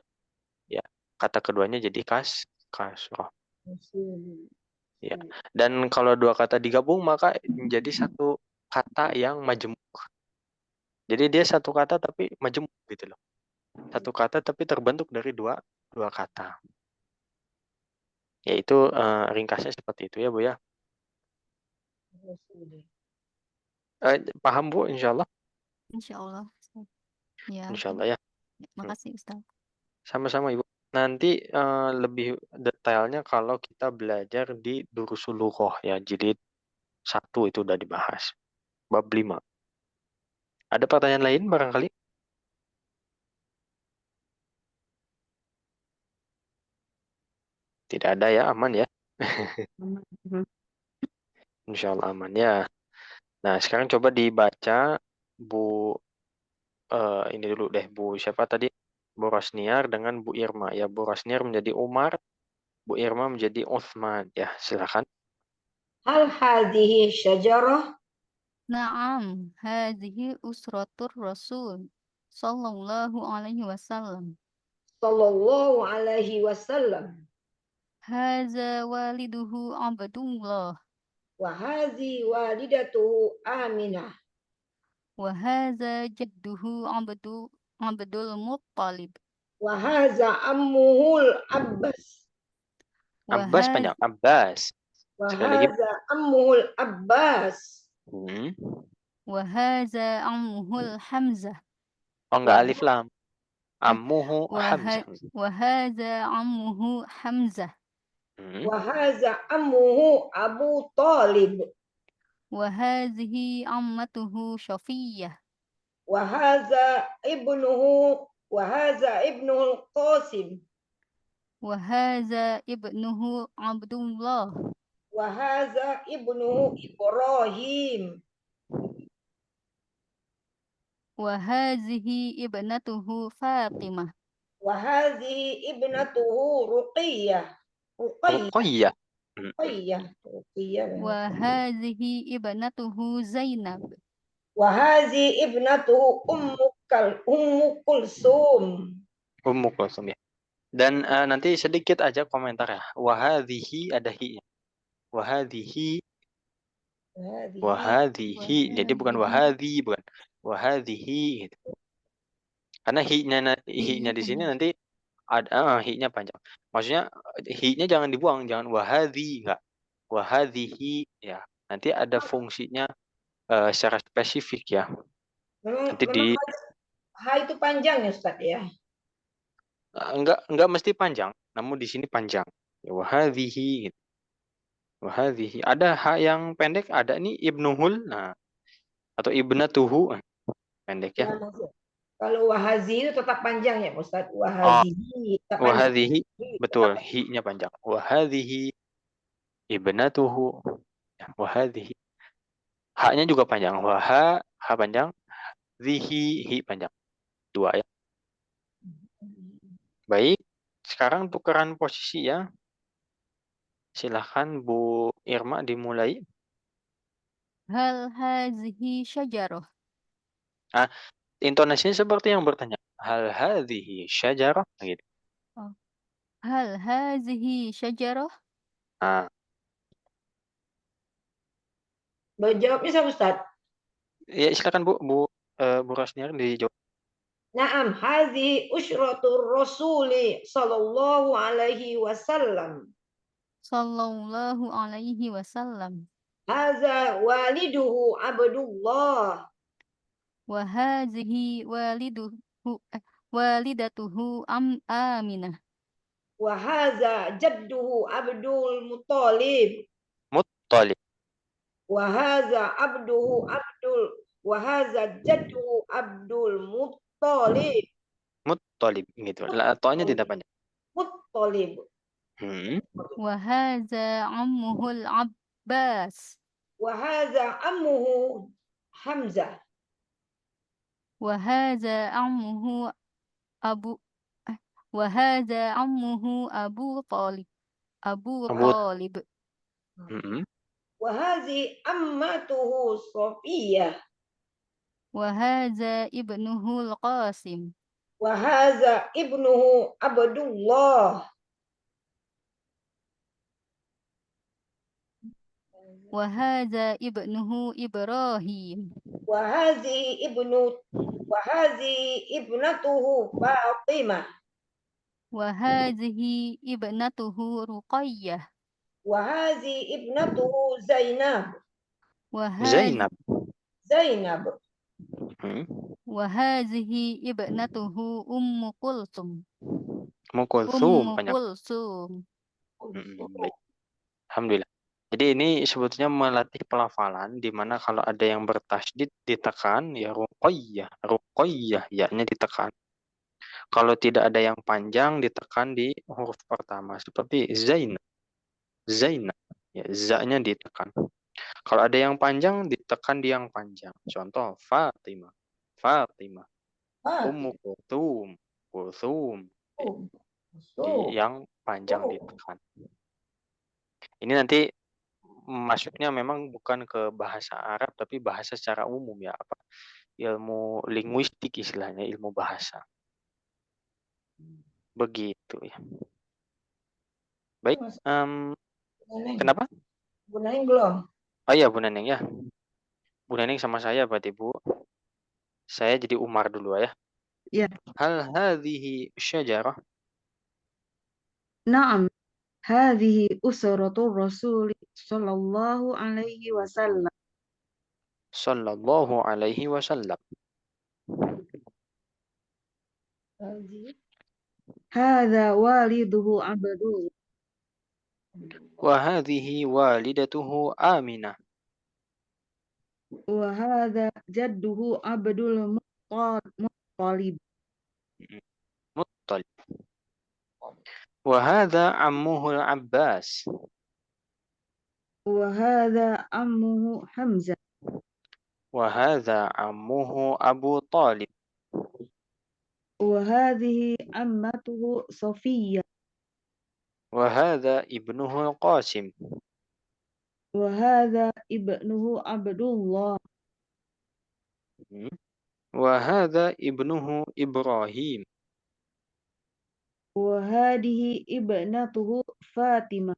Ya, kata keduanya jadi kasroh. Ya. Dan kalau dua kata digabung maka menjadi satu kata yang majemuk. Jadi dia satu kata tapi majemuk gitu loh. Satu kata tapi terbentuk dari dua kata. Yaitu ringkasnya seperti itu ya Bu ya. Paham Bu insyaallah? Insyaallah. Ustaz. Ya, Insyaallah ya. makasih Ustaz. Sama-sama Ibu. Nanti lebih detailnya kalau kita belajar di Durusul Lughah ya. Jilid 1 itu udah dibahas. Bab 5. Ada pertanyaan lain barangkali? Tidak ada ya, aman ya. Insyaallah aman ya. Nah, sekarang coba dibaca Bu ini dulu deh, Bu siapa tadi? Bu Rosniar dengan Bu Irma ya. Bu Rosniar menjadi Umar, Bu Irma menjadi Uthman ya. Silakan. Hal hadhihi syajarah? Naam, hadhihi usratur Rasul sallallahu alaihi wasallam. Sallallahu alaihi wasallam. Hadza waliduhu Abdullah Wa hadhi walidatuhu Aminah. wa hadza jadduhu Abdul Muttalib Wa hadza ammuhul Abbas. wa Abbas panjang. Abbas. Wa Sekali lagi. hadza ammuhul Abbas. hadza ammuhul Hamzah Oh enggak alif lam. Ammuhu wa Hamzah. hadza ammuhu Hamzah Wa hadza ammuhu Abu Talib. wa hadhihi ammatuhu Shafiyyah Wa hadza ibnuhu Qasim. wa hadza ibnuhu Abdullah Wa hadza ibnuhu Ibrahim. wa hadhihi ibnatuhu Fatimah Wa hadhihi ibnatuhu Ruqayyah. Ruqayyah. wa hadhihi ibnatuhu Zainab Wa hadhihi ibnatuhu Ummu Kulsum. Ummu Kulsum ya. Dan nanti sedikit aja komentar ya. Wahadhihi ada hi-nya. Wahadhihi. Jadi bukan wahadhi, bukan. Wahadhihi gitu. Karena hi-nya di sini nanti ada hi-nya panjang. Maksudnya hi-nya jangan dibuang, jangan wahadhi enggak. Wahadhihi ya. Nanti ada fungsinya secara spesifik ya. Nanti Memang ha itu panjang ya Ustaz ya? Enggak mesti panjang, namun di sini panjang. Ya, wahadhihi gitu. Wahadhihi. Ada ha yang pendek, ada nih ibnuhul, nah atau ibnatuhu pendek ya. Kalau wahazi itu tetap panjang ya Ustaz. Wahazihi tetap panjang. Wahadhihi betul, hi-nya panjang. Wahadhihi ibnatuhu. Ya, wahadhihi. Ha-nya juga panjang. Ha panjang. Zihi, hi panjang. Dua ya. Baik, sekarang tukeran posisi ya. Silahkan Bu Irma dimulai. hal hazihi syajarah Intonasinya seperti yang bertanya. Hal hadhihi syajarah gitu. hal hazihi syajarah Nah, Jawabnya sama Ustaz. ya silakan Bu Rosniar dijawab. Naam, hadhi usratur rasuli sallallahu alaihi wasallam. sallallahu alaihi wasallam Hadza waliduhu Abdullah. wa hadhihi walidatuhu Aminah Wa hadza jadduhu Abdul Muttalib. Muttalib. Wa hadza jadduhu Abdul Muttalib. Muttalib gitu. To-nya tidak panjang. Muttalib. wa hadza ammuhul Abbas Wa hadza ammuhu Hamzah. wa hadza ammuhu Abu Talib Abu Talib Wa hadhi ammatuhu Safiyah. wa hadza ibnuhu Qasim Wa hadza ibnuhu Abdullah. وهذا ابنه إبراهيم وهذه ابنته فاطمة وهذه ابنته رقية وهذه ابنته زينب وهذه Zainab. وهذه ابنته أم كلثوم Mukulthum أم banyak. كلثوم Baik. Alhamdulillah. Jadi ini sebetulnya melatih pelafalan di mana kalau ada yang bertasydid ditekan ya ruqayyah ya-nya ditekan. Kalau tidak ada yang panjang ditekan di huruf pertama seperti Zainab ya za-nya ditekan. Kalau ada yang panjang ditekan di yang panjang. Contoh Fatimah Ummu Kulthum di yang panjang ditekan. Ini nanti masuknya memang bukan ke bahasa Arab tapi bahasa secara umum ya, apa ilmu linguistik istilahnya, ilmu bahasa. Begitu ya. Baik, kenapa? Bu Neneng belum? Oh iya Bu Neneng ya. Bu Neneng sama saya berarti Bu. Saya jadi Umar dulu ya. Ya. Hal hadhihi syajarah? Naam. Hadhihi usratul Rasul sallallahu alaihi wasallam. Sallallahu alaihi wasallam. Hadza waliduhu Abdullah. Wa hadhihi walidatuhu Aminah. Wa hadza jadduhu Abdul Muttalib. Muttalib. Wa hadha ammuhu al-Abbas. Wa hadza ammuhu Hamzah. Wa hadha ammuhu Abu Talib. Wa hadhihi ammatuhu Safiyyah. Wa hadha ibnuhu al-Qasim. Wa hadza ibnuhu Abdullah. Wa hadha ibnuhu Ibrahim. Wa hadhihi ibnatuhu Fatimah.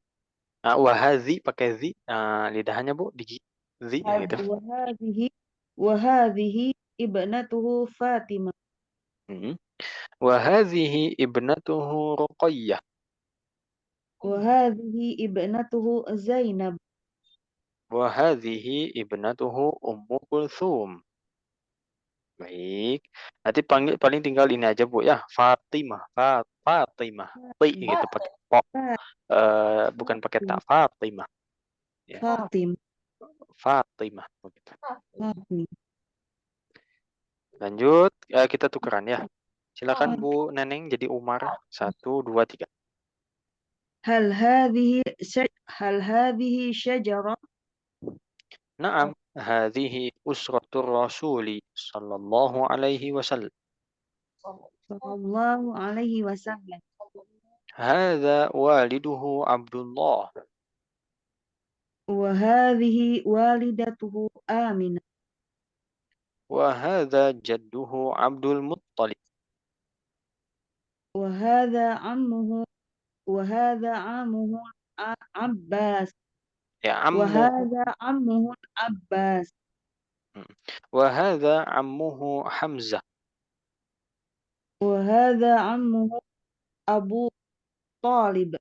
Wa hadhi pakai zi. Lidahnya Bu di zi gitu. Wa hadhihi ibnatuhu Fatimah. Wa hadhihi ibnatuhu Ruqayyah. Wa hadhihi ibnatuhu Zainab. Wa hadhihi ibnatuhu Ummu Kulthum. Baik. Nanti paling tinggal ini aja Bu ya. Fatimah. Fatimah. Gitu pakai po. Bukan pakai ta. Fatimah. Ya. Fatimah begitu. Lanjut, kita tukeran ya. Silakan Bu Neneng jadi Umar. 1, 2, 3. Hal hadhihi syajara? Naam, hadhihi usratur rasuli sallallahu alaihi wasallam. Sallallahu alaihi wasallam. Hadza waliduhu Abdullah. Wa hadhihi walidatuhu Aminah. Wa hadza jadduhu Abdul Muttalib. Wa hadza ammuhu Abbas. Ya, Wa hadza ammuhu Abbas. Wa hadza ammuhu Hamzah. Wa hadza ammuhu Abu Talib.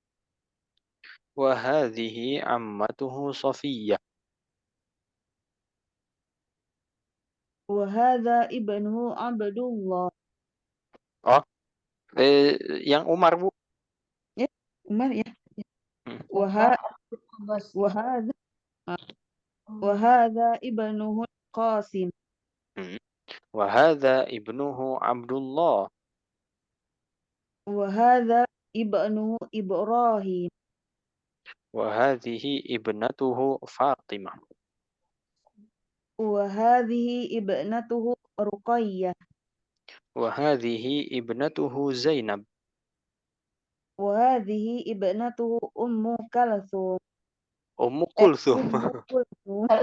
Wa hadhihi ammatuhu Safiyyah. Wa hadza ibnuhu Abdullah. Oh, yang Umar Bu. Ya, Umar ya. Wa hadza ibnuhu Qasim. Wa hadza ibnuhu Abdullah. Wa hadza ibnuhu Ibrahim. Wa hadhihi ibnatuhu Fatimah. Wa hadhihi ibnatuhu Ruqayyah. Wa hadhihi ibnatuhu Zainab. Wa hadhihi ibnatuhu Ummu Kalthum. Ummu Kulthum.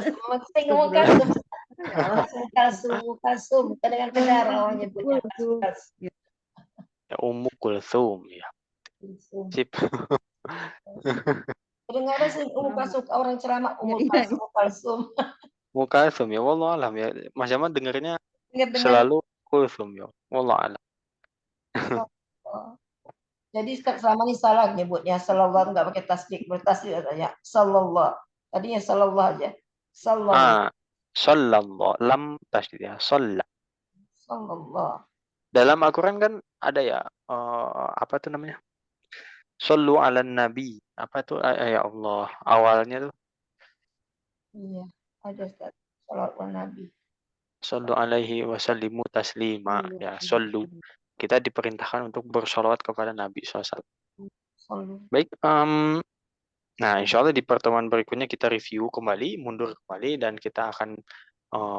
Mesti ngomong kasum. Kadang-kadang orang nyebutnya kasum. Ya, Ummu Kulthum ya. Sip. Kedengaran sih muka suka orang ceramah Ya, Ummu Kalsum. Muka Kulsum ya, wallah alam ya. Mas Jamal dengernya Dengar-dengar. selalu Kulsum ya, wallah alam. Oh. Jadi selama ini salah nyebutnya sallallahu nggak pakai tasdid, bertasdid adanya sallallahu. Tadinya sallallahu aja. Sallallahu. Sallallahu, lam tasdid ya, shalla. Sallallahu. Dalam Al-Quran kan ada ya, apa tuh namanya? Sallu ala nabi. Apa tuh, ya Allah, awalnya tuh, Iya, ada Ustaz. Sallallahu ala Nabi. sallu alaihi wasallimu taslima. Ya, sallu. Kita diperintahkan untuk bersolawat kepada Nabi SAW. Sallu. Baik, nah insya Allah di pertemuan berikutnya kita review kembali, mundur kembali, dan kita akan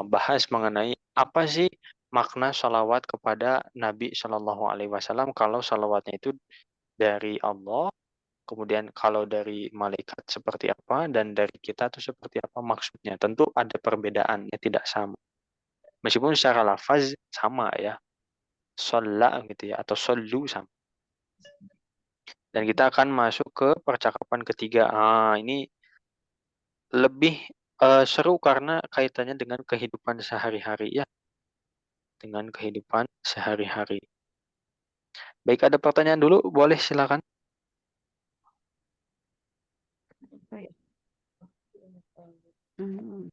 bahas mengenai apa sih makna salawat kepada Nabi Shallallahu Alaihi Wasallam. Kalau salawatnya itu dari Allah, kemudian kalau dari malaikat seperti apa, dan dari kita itu seperti apa maksudnya. Tentu ada perbedaan, ya tidak sama. Meskipun secara lafaz sama ya, sholla gitu ya, atau shollu sama. Dan kita akan masuk ke percakapan ketiga. Ini lebih seru karena kaitannya dengan kehidupan sehari-hari ya, dengan kehidupan sehari-hari. Baik, ada pertanyaan dulu, boleh silakan. Hmm.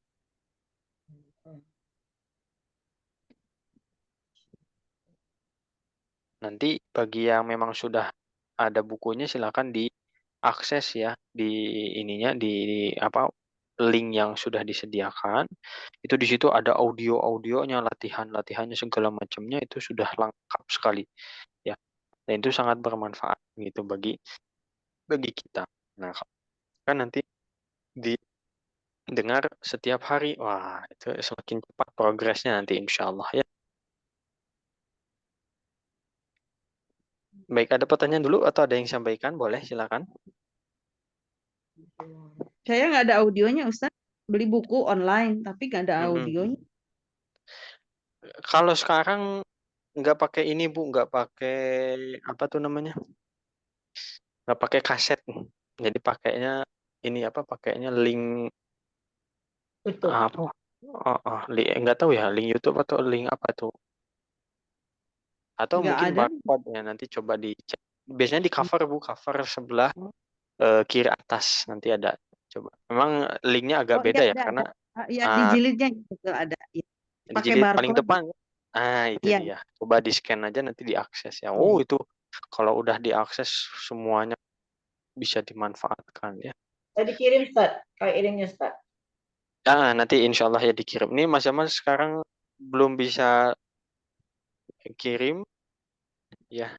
Nanti bagi yang memang sudah ada bukunya silakan diakses ya di ininya di apa link yang sudah disediakan. Itu di situ ada audio-audionya, latihannya segala macamnya itu sudah lengkap sekali ya. Dan itu sangat bermanfaat gitu bagi kita. Nah, kan nanti didengar setiap hari, wah itu semakin cepat progresnya nanti insya Allah ya. Baik, ada pertanyaan dulu atau ada yang sampaikan? Boleh, silakan. Saya nggak ada audionya, Ustaz. Beli buku online, tapi nggak ada Mm-mm. audionya. Kalau sekarang nggak pakai ini Bu, nggak pakai apa tuh namanya? Nggak pakai kaset. Jadi pakainya ini apa? Pakainya link Tutup. apa? Nggak tahu ya, link YouTube atau link apa tuh? Atau Nggak mungkin ada. barcode ya, nanti coba dicek. Biasanya di cover Bu, cover sebelah kiri atas nanti ada. Coba. Memang linknya agak Oh iya, beda ya, ada. karena Ya, di jilidnya itu ada. Ya. di Pakai jilid paling barcode. depan. Itu Iya. dia. Coba di scan aja nanti diakses ya. Iya. Itu kalau udah diakses semuanya bisa dimanfaatkan ya. Saya dikirim Ustaz, kayak ininya Ustaz. Nanti insya Allah ya dikirim. Ini Mas Jamal sekarang belum bisa kirim ya,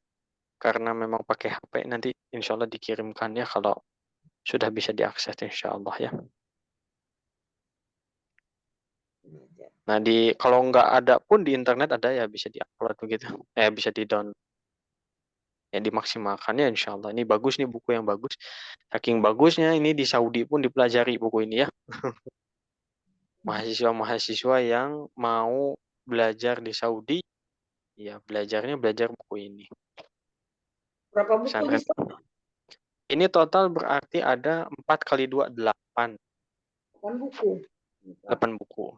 karena memang pakai HP. Nanti insya Allah dikirimkan ya kalau sudah bisa diakses insya Allah ya. Nah kalau nggak ada pun di internet ada ya, bisa diupload begitu. Bisa di-download. Ya dimaksimalkan ya insya Allah. Ini bagus nih, buku yang bagus. Saking bagusnya ini di Saudi pun dipelajari buku ini ya. Mahasiswa-mahasiswa yang mau belajar di Saudi, ya belajar buku ini. Berapa buku Pesantren. Ustaz? Ini total berarti ada 4 kali 2, 8. 8 buku. 8 buku.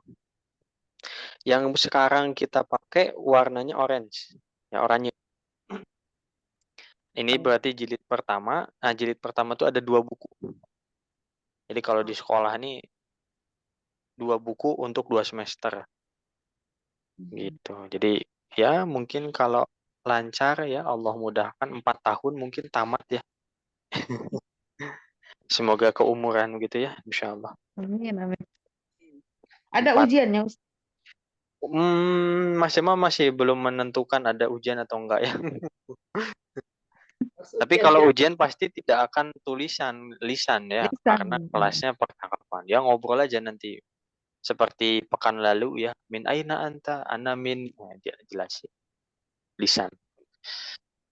Yang sekarang kita pakai warnanya orange. Ya, oranye. Ini berarti jilid pertama. Nah, jilid pertama itu ada 2 buku. Jadi kalau di sekolah ini 2 buku untuk 2 semester. Gitu. Jadi ya mungkin kalau lancar ya Allah mudahkan 4 tahun mungkin tamat ya. Semoga keumuran gitu ya, insya Allah. Amin, amin. Ada 4. ujiannya, Ustaz? Mas Emma masih belum menentukan ada ujian atau enggak ya. Tapi kalau ujian pasti tidak akan lisan ya, Lisan. karena kelasnya percakapan. Ya ngobrol aja nanti. Seperti pekan lalu ya, min aina anta, ana min, dia jelasin. Lisan.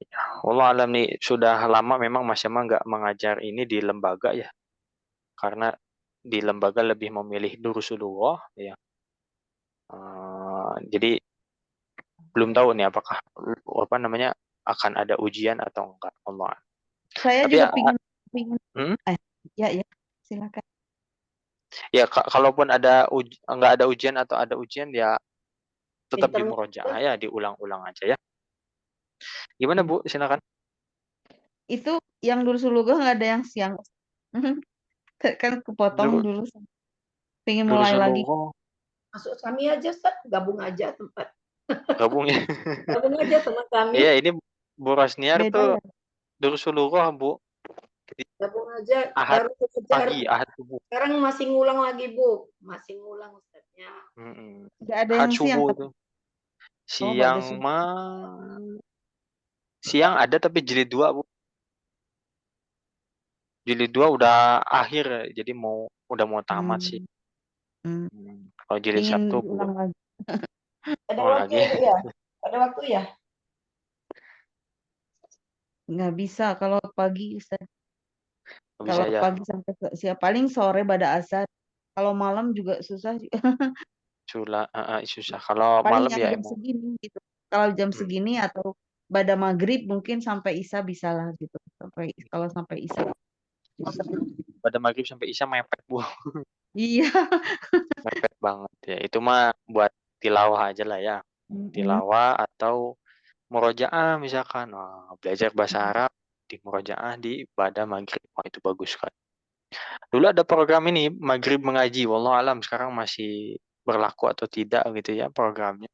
Ya, Allah alam nih, sudah lama memang Mas Emma nggak mengajar ini di lembaga ya. Karena di lembaga lebih memilih durusulullah ya. Jadi belum tahu nih apakah apa namanya akan ada ujian atau enggak, Allah. Saya Tapi juga pingin Ya, silakan. Ya, kalaupun nggak ada ujian atau ada ujian ya tetap di Internet murojaah ya, diulang-ulang aja ya. Gimana Ya. Bu? Silakan. Itu yang Durus Ulugoh nggak ada yang siang. Kan kepotong Dulu dulu. Pengen dulu mulai lagi. seluruh masuk kami aja, Ustaz. Gabung aja tempat. gabung ya. Gabung aja teman kami. Iya, ini Bu Rosniar Beda tuh ya. dulu seluruh Bu. Gabung aja. Ahad Baru belajar. pagi, Ahad subuh. Sekarang masih ngulang lagi, Bu. Masih ngulang Ustaznya. Nggak ada Ahad yang siang. subuh Tapi tuh. nggak ada Siang subuh. siang ada tapi jilid 2 Bu. Jilid 2 udah akhir jadi udah mau tamat sih. Hmm. Kalau jilid Ingin 1 diulang belum. lagi. Ada Oh, waktu lagi. ya, Bu ya? Ada waktu ya? Nggak bisa kalau pagi, Ustaz. Nggak bisa Kalau ya. pagi sampai siang paling sore pada asar. Kalau malam juga susah. Susah. Kalau Paling malam yang ya jam emang. segini gitu. Kalau jam Hmm. segini atau pada maghrib mungkin sampai isya bisa lah gitu. Kalau sampai isya. Pada maghrib sampai isya mepet Bu. Iya. Mepet banget ya. Itu mah buat tilawah aja lah ya. Tilawah atau murojaah misalkan. Belajar bahasa Arab di murojaah di pada maghrib. Itu bagus kan. Dulu ada program ini maghrib mengaji. Wallahu alam sekarang masih berlaku atau tidak gitu ya programnya.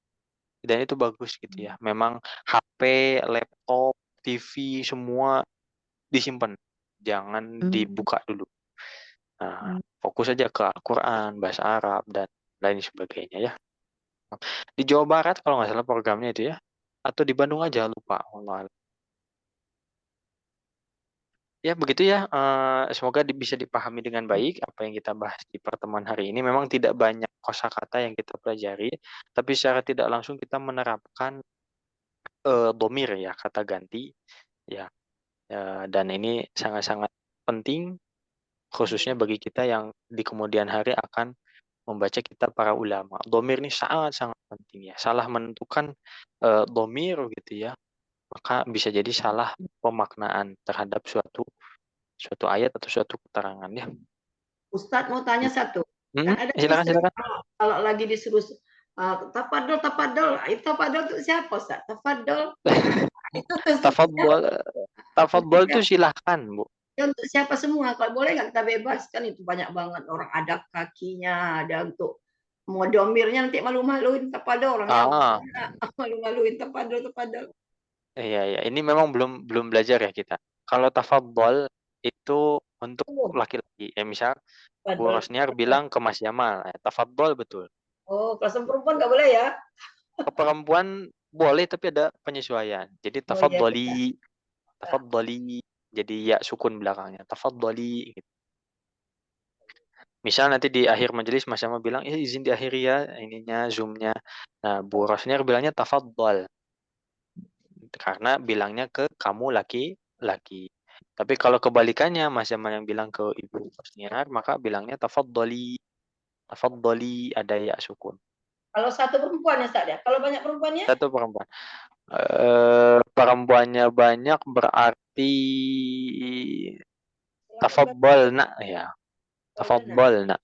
Dan itu bagus gitu ya. Memang HP, laptop, TV semua disimpan. Jangan dibuka dulu. Nah, fokus aja ke Al-Quran, bahasa Arab, dan lain sebagainya ya. Di Jawa Barat kalau nggak salah programnya itu ya. Atau di Bandung aja, lupa. Wallahu alam. Ya begitu ya. Semoga bisa dipahami dengan baik apa yang kita bahas di pertemuan hari ini. Memang tidak banyak kosakata yang kita pelajari, tapi secara tidak langsung kita menerapkan domir ya, kata ganti ya. Dan ini sangat-sangat penting khususnya bagi kita yang di kemudian hari akan membaca kitab para ulama. Domir ini sangat-sangat penting ya. Salah menentukan domir gitu ya, maka bisa jadi salah pemaknaan terhadap suatu ayat atau suatu keterangan ya. Ustadz mau tanya satu. Kan ada Silakan istri silakan. kalau lagi disuruh tafadol, tafadol. Itu tafadol itu siapa, Ustaz? Tafadol. Itu Tafadhol itu silahkan Bu. untuk siapa semua? Kalau boleh nggak kita bebaskan, itu banyak banget orang ada kakinya, ada untuk mau domirnya nanti malu-maluin tafadol orangnya malu-maluin tafadol. Iya. Ini memang belum belajar ya kita. Kalau tafadhol itu untuk laki-laki. Ya misal Bu Tafadol. Rosniar bilang ke Mas Jamal, tafadhol betul. Oh, kalau perempuan nggak boleh ya? Ke perempuan boleh tapi ada penyesuaian. Jadi Oh iya. tafadholi. Jadi ya sukun belakangnya. Tafadholi gitu. Misal nanti di akhir majelis Mas Jamal bilang, izin diakhiri ya ininya Zoom-nya. Nah, Bu Rosniar bilangnya tafadhol. Karena bilangnya ke kamu laki-laki. Tapi kalau kebalikannya Mas Jamal yang bilang ke Ibu Rosniar, maka bilangnya tafadholi. Tafadholi ada ya sukun. Kalau satu perempuan ya, Ustaz ya. Kalau banyak perempuannya? Satu perempuan. Perempuannya banyak berarti tafadhol nak ya. Tafadhol nak.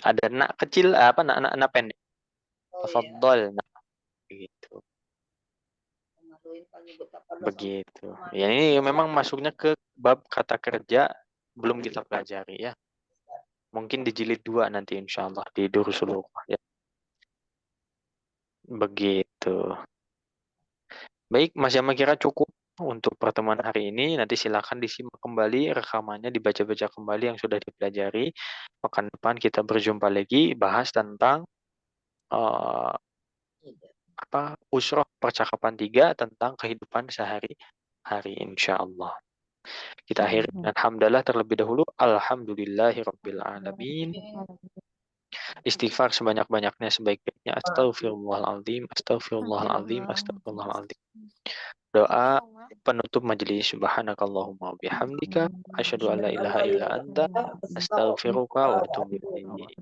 Ada nak kecil apa nak pendek. Oh iya. Tafadhol nak gitu. Begitu. Ya ini memang masuknya ke bab kata kerja belum kita pelajari ya. Mungkin di jilid 2 nanti insya Allah di Durusul Lughah ya. Begitu. Baik, Mas Yama kira cukup untuk pertemuan hari ini. Nanti silakan disimak kembali rekamannya, dibaca-baca kembali yang sudah dipelajari. Pekan depan kita berjumpa lagi bahas tentang usroh percakapan 3 tentang kehidupan sehari-hari insya Allah. Kita akhiri dengan hamdalah terlebih dahulu. Alhamdulillahirabbil alamin. Istighfar sebanyak-banyaknya sebaik-baiknya. Astagfirullahaladzim. Doa penutup majelis. Subhanakallahumma bihamdika. Asyhadu an la ilaha illa anta. Astaghfiruka wa atubu ilaik.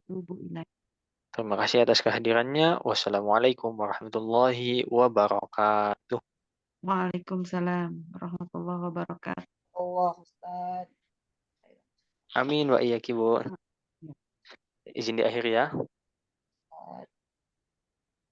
Terima kasih atas kehadirannya. Wassalamualaikum warahmatullahi wabarakatuh. Waalaikumsalam warahmatullahi wabarakatuh. Allah, Ustaz. Amin wa iyyaki, Bu. Ya. Izin diakhiri ya.